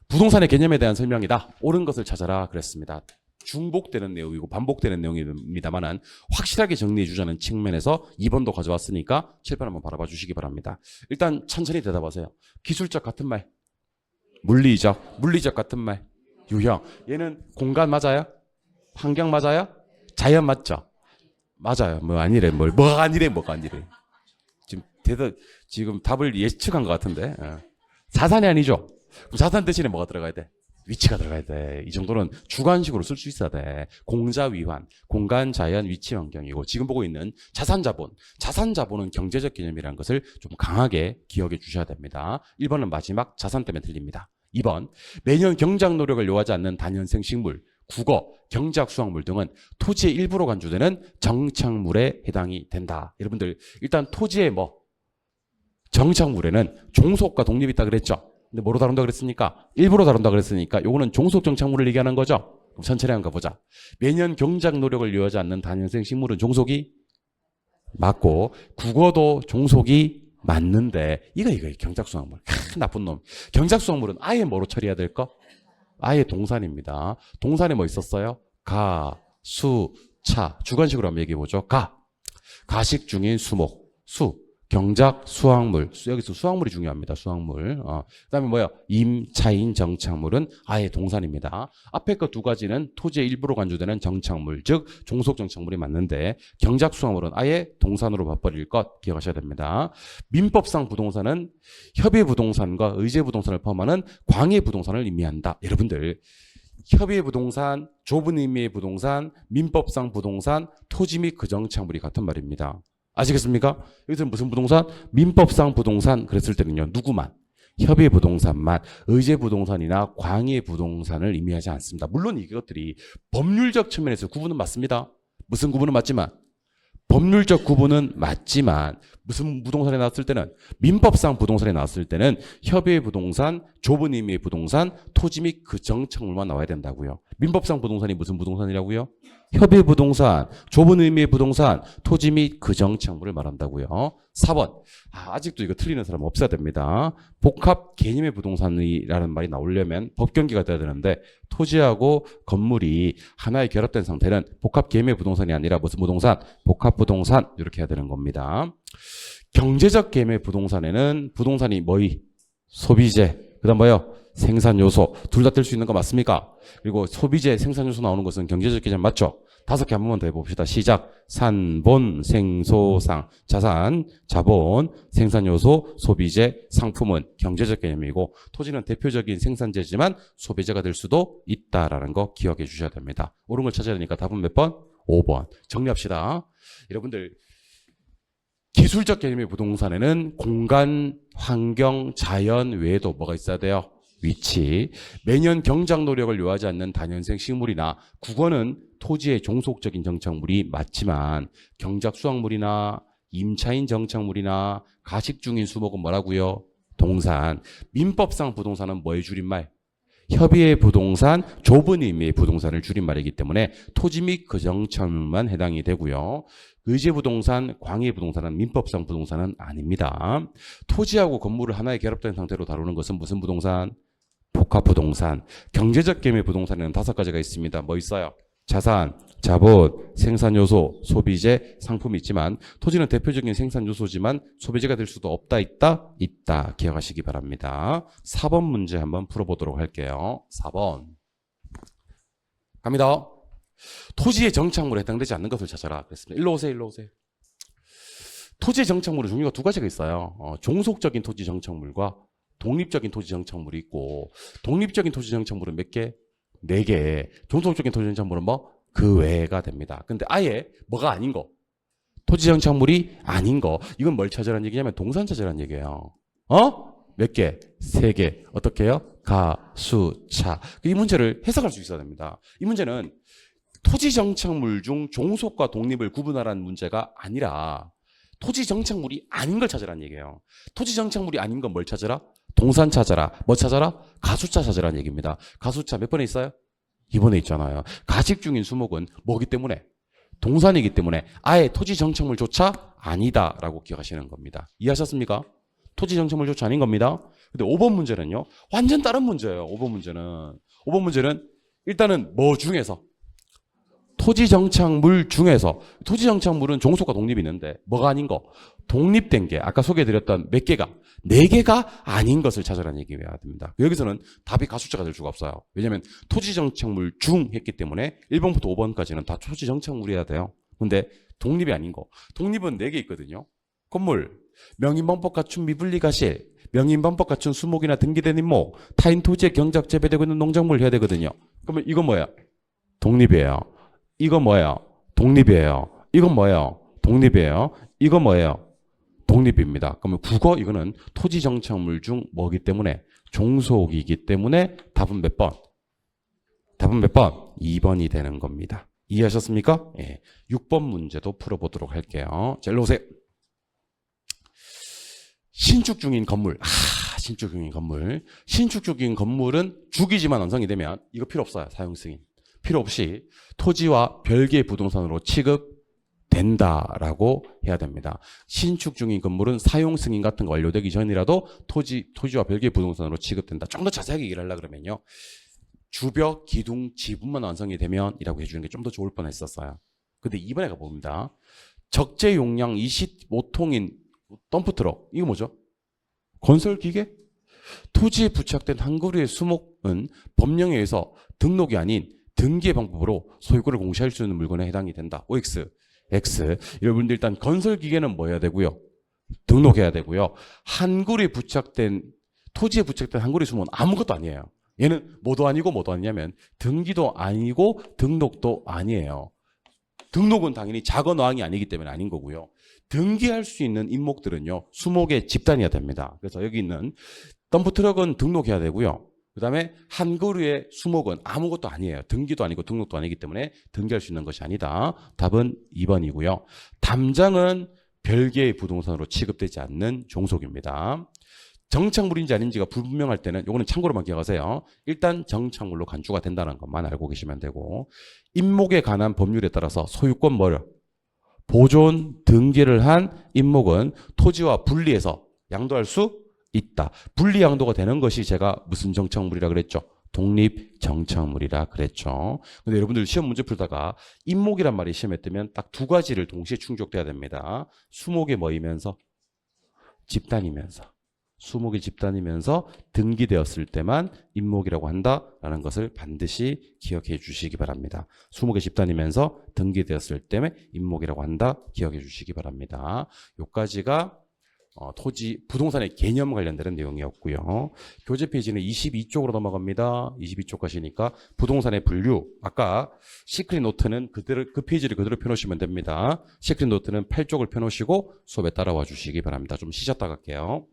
부동산의 개념에 대한 설명이다. 옳은 것을 찾아라 그랬습니다. 중복되는 내용이고 반복되는 내용입니다만 확실하게 정리해 주자는 측면에서 2번도 가져왔으니까 7번 한번 바라봐 주시기 바랍니다. 일단 천천히 대답하세요. 기술적 같은 말, 물리적 같은 말, 유형. 얘는 공간 맞아요? 환경 맞아요? 자연 맞죠? 맞아요. 뭐가 아니래. 지금 답을 예측한 것 같은데. 자산이 아니죠. 그럼 자산 대신에 뭐가 들어가야 돼? 위치가 들어가야 돼. 이 정도는 주관식으로 쓸 수 있어야 돼. 공자 위환, 공간, 자연, 위치, 환경이고 지금 보고 있는 자산자본. 자산자본은 경제적 개념이라는 것을 좀 강하게 기억해 주셔야 됩니다. 1번은 마지막 자산 때문에 틀립니다. 2번, 매년 경작 노력을 요하지 않는 단연생 식물, 국어, 경작, 수확물 등은 토지의 일부로 간주되는 정착물에 해당이 된다. 여러분들 일단 토지의 정착물에는 종속과 독립이 있다 그랬죠. 근데 뭐로 다룬다 그랬습니까? 일부로 다룬다 그랬으니까 요거는 종속 정착물을 얘기하는 거죠. 그럼 천천히 한번 가보자. 매년 경작 노력을 요하지 않는 단연생 식물은 종속이 맞고 국어도 종속이 맞는데 이거 경작수확물. 나쁜 놈. 경작수확물은 아예 뭐로 처리해야 될까? 아예 동산입니다. 동산에 뭐 있었어요? 가, 수, 차. 주관식으로 한번 얘기해보죠. 가식 중인 수목, 경작, 수확물. 여기서 수확물이 중요합니다. 수확물. 그 다음에 뭐야? 임, 차인, 정착물은 아예 동산입니다. 앞에 거 두 가지는 토지의 일부로 간주되는 정착물, 즉 종속 정착물이 맞는데 경작, 수확물은 아예 동산으로 봐버릴 것 기억하셔야 됩니다. 민법상 부동산은 협의 부동산과 의제 부동산을 포함하는 광해 부동산을 의미한다. 여러분들 협의 부동산, 좁은 의미의 부동산, 민법상 부동산, 토지 및 그 정착물이 같은 말입니다. 아시겠습니까? 여기서는 무슨 부동산? 민법상 부동산 그랬을 때는요. 누구만? 협의 부동산만 의제 부동산이나 광해 부동산을 의미하지 않습니다. 물론 이것들이 법률적 측면에서 구분은 맞습니다. 무슨 구분은 맞지만 법률적 구분은 맞지만 무슨 부동산에 나왔을 때는 민법상 부동산에 나왔을 때는 협의 부동산, 좁은 의미의 부동산, 토지 및 그 정착물만 나와야 된다고요. 민법상 부동산이 무슨 부동산이라고요? 협의 부동산, 좁은 의미의 부동산, 토지 및 그 정착물을 말한다고요. 4번. 아직도 이거 틀리는 사람 없어야 됩니다. 복합 개념의 부동산이라는 말이 나오려면 법경기가 돼야 되는데 토지하고 건물이 하나에 결합된 상태는 복합 개념의 부동산이 아니라 무슨 부동산? 복합 부동산 이렇게 해야 되는 겁니다. 경제적 개념의 부동산에는 부동산이 뭐이? 소비재. 그 다음 뭐요? 생산 요소. 둘 다 뜰 수 있는 거 맞습니까? 그리고 소비재, 생산 요소 나오는 것은 경제적 개념 맞죠? 5개 한 번만 더 해봅시다. 시작. 산, 본, 생, 소, 상. 자산, 자본, 생산 요소, 소비재, 상품은 경제적 개념이고 토지는 대표적인 생산재지만 소비재가 될 수도 있다라는 거 기억해 주셔야 됩니다. 옳은 걸 찾아야 되니까 답은 몇 번? 5번. 정리합시다. 여러분들 기술적 개념의 부동산에는 공간, 환경, 자연 외에도 뭐가 있어야 돼요? 위치. 매년 경작 노력을 요하지 않는 단연생 식물이나 국어는 토지의 종속적인 정착물이 맞지만 경작 수확물이나 임차인 정착물이나 가식 중인 수목은 뭐라고요? 동산. 민법상 부동산은 뭐의 줄임말? 협의의 부동산, 좁은 의미의 부동산을 줄임말이기 때문에 토지 및 그 정착물만 해당이 되고요. 의제 부동산, 광해 부동산은 민법상 부동산은 아닙니다. 토지하고 건물을 하나에 결합된 상태로 다루는 것은 무슨 부동산? 복합 부동산. 경제적 개념의 부동산에는 5가지가 있습니다. 뭐 있어요? 자산, 자본, 생산 요소, 소비재, 상품이 있지만 토지는 대표적인 생산 요소지만 소비재가 될 수도 없다, 있다? 있다. 기억하시기 바랍니다. 4번 문제 한번 풀어보도록 할게요. 4번. 갑니다. 토지의 정착물에 해당되지 않는 것을 찾아라. 그랬습니다. 일로 오세요, 일로 오세요. 토지의 정착물은 종류가 2가지가 있어요. 종속적인 토지 정착물과 독립적인 토지 정착물이 있고 독립적인 토지 정착물은 몇 개? 4개. 종속적인 토지 정착물은 그 외가 됩니다. 근데 아예 뭐가 아닌 거. 토지 정착물이 아닌 거. 이건 뭘 찾으라는 얘기냐면 동산 찾으라는 얘기예요. 몇 개? 3개. 어떻게 해요? 가, 수, 차. 이 문제를 해석할 수 있어야 됩니다. 이 문제는 토지 정착물 중 종속과 독립을 구분하라는 문제가 아니라 토지 정착물이 아닌 걸 찾으라는 얘기예요. 토지 정착물이 아닌 건 뭘 찾으라? 동산 찾아라. 뭐 찾아라? 가수차 찾으라는 얘기입니다. 가수차 몇 번에 있어요? 2번에 있잖아요. 가식 중인 수목은 뭐기 때문에? 동산이기 때문에 아예 토지 정착물조차 아니다라고 기억하시는 겁니다. 이해하셨습니까? 토지 정착물조차 아닌 겁니다. 근데 5번 문제는요. 완전 다른 문제예요. 5번 문제는 일단은 뭐 중에서? 토지 정착물 중에서 토지 정착물은 종속과 독립이 있는데 뭐가 아닌 거? 독립된 게 아까 소개해드렸던 몇 개가? 4개가 아닌 것을 찾으라는 얘기가 됩니다. 여기서는 답이 가수자가 될 수가 없어요. 왜냐하면 토지 정착물 중 했기 때문에 1번부터 5번까지는 다 토지 정착물이어야 돼요. 근데 독립이 아닌 거. 독립은 4개 있거든요. 건물, 명인방법 갖춘 미분리가실, 명인방법 갖춘 수목이나 등기된 임목, 타인 토지에 경작 재배되고 있는 농작물을 해야 되거든요. 그러면 이건 뭐예요? 독립이에요. 이건 뭐예요? 독립이에요. 이건 뭐예요? 독립이에요. 이건 뭐예요? 독립입니다. 그러면 국어 이거는 토지 정착물 중 뭐기 때문에 종속이기 때문에 답은 몇 번? 답은 몇 번? 2번이 되는 겁니다. 이해하셨습니까? 예. 6번 문제도 풀어보도록 할게요. 자, 일로 오세요. 신축 중인 건물. 신축 중인 건물. 신축 중인 건물은 주기지만 완성이 되면 이거 필요 없어요. 사용 승인. 필요 없이 토지와 별개의 부동산으로 취급된다라고 해야 됩니다. 신축 중인 건물은 사용 승인 같은 거 완료되기 전이라도 토지와 별개의 부동산으로 취급된다. 좀 더 자세하게 얘기를 하려고 그러면요. 주벽, 기둥, 지붕만 완성이 되면 이라고 해주는 게 좀 더 좋을 뻔했었어요. 근데 이번에 가봅니다. 적재 용량 25통인 덤프트럭. 이거 뭐죠? 건설기계? 토지에 부착된 한 그루의 수목은 법령에 의해서 등록이 아닌 등기의 방법으로 소유권을 공시할 수 있는 물건에 해당이 된다. OX, X. 여러분들 일단 건설기계는 뭐 해야 되고요? 등록해야 되고요. 한 그루에 부착된 토지에 부착된 한 그루의 수목은 아무것도 아니에요. 얘는 뭐도 아니고 뭐도 아니냐면 등기도 아니고 등록도 아니에요. 등록은 당연히 작은 어항이 아니기 때문에 아닌 거고요. 등기할 수 있는 임목들은요. 수목의 집단이어야 됩니다. 그래서 여기 있는 덤프트럭은 등록해야 되고요. 그 다음에 한 그루의 수목은 아무것도 아니에요. 등기도 아니고 등록도 아니기 때문에 등기할 수 있는 것이 아니다. 답은 2번이고요. 담장은 별개의 부동산으로 취급되지 않는 종속입니다. 정착물인지 아닌지가 불분명할 때는 요거는 참고로만 기억하세요. 일단 정착물로 간주가 된다는 것만 알고 계시면 되고 임목에 관한 법률에 따라서 소유권 보존 등기를 한 임목은 토지와 분리해서 양도할 수 있다. 분리 양도가 되는 것이 제가 무슨 정착물이라 그랬죠? 독립 정착물이라 그랬죠. 근데 여러분들 시험 문제 풀다가 임목이란 말이 시험에 뜨면 딱 두 가지를 동시에 충족돼야 됩니다. 수목에 뭐이면서 집단이면서 수목이 집단이면서 등기되었을 때만 임목이라고 한다라는 것을 반드시 기억해 주시기 바랍니다. 수목의 집단이면서 등기되었을 때만 임목이라고 한다 기억해 주시기 바랍니다. 요까지가 토지 부동산의 개념 관련된 내용이었고요. 교재 페이지는 22쪽으로 넘어갑니다. 22쪽 가시니까 부동산의 분류. 아까 시크릿 노트는 그대로 그 페이지를 그대로 펴놓으시면 됩니다. 시크릿 노트는 8쪽을 펴놓으시고 수업에 따라와 주시기 바랍니다. 좀 쉬셨다 갈게요.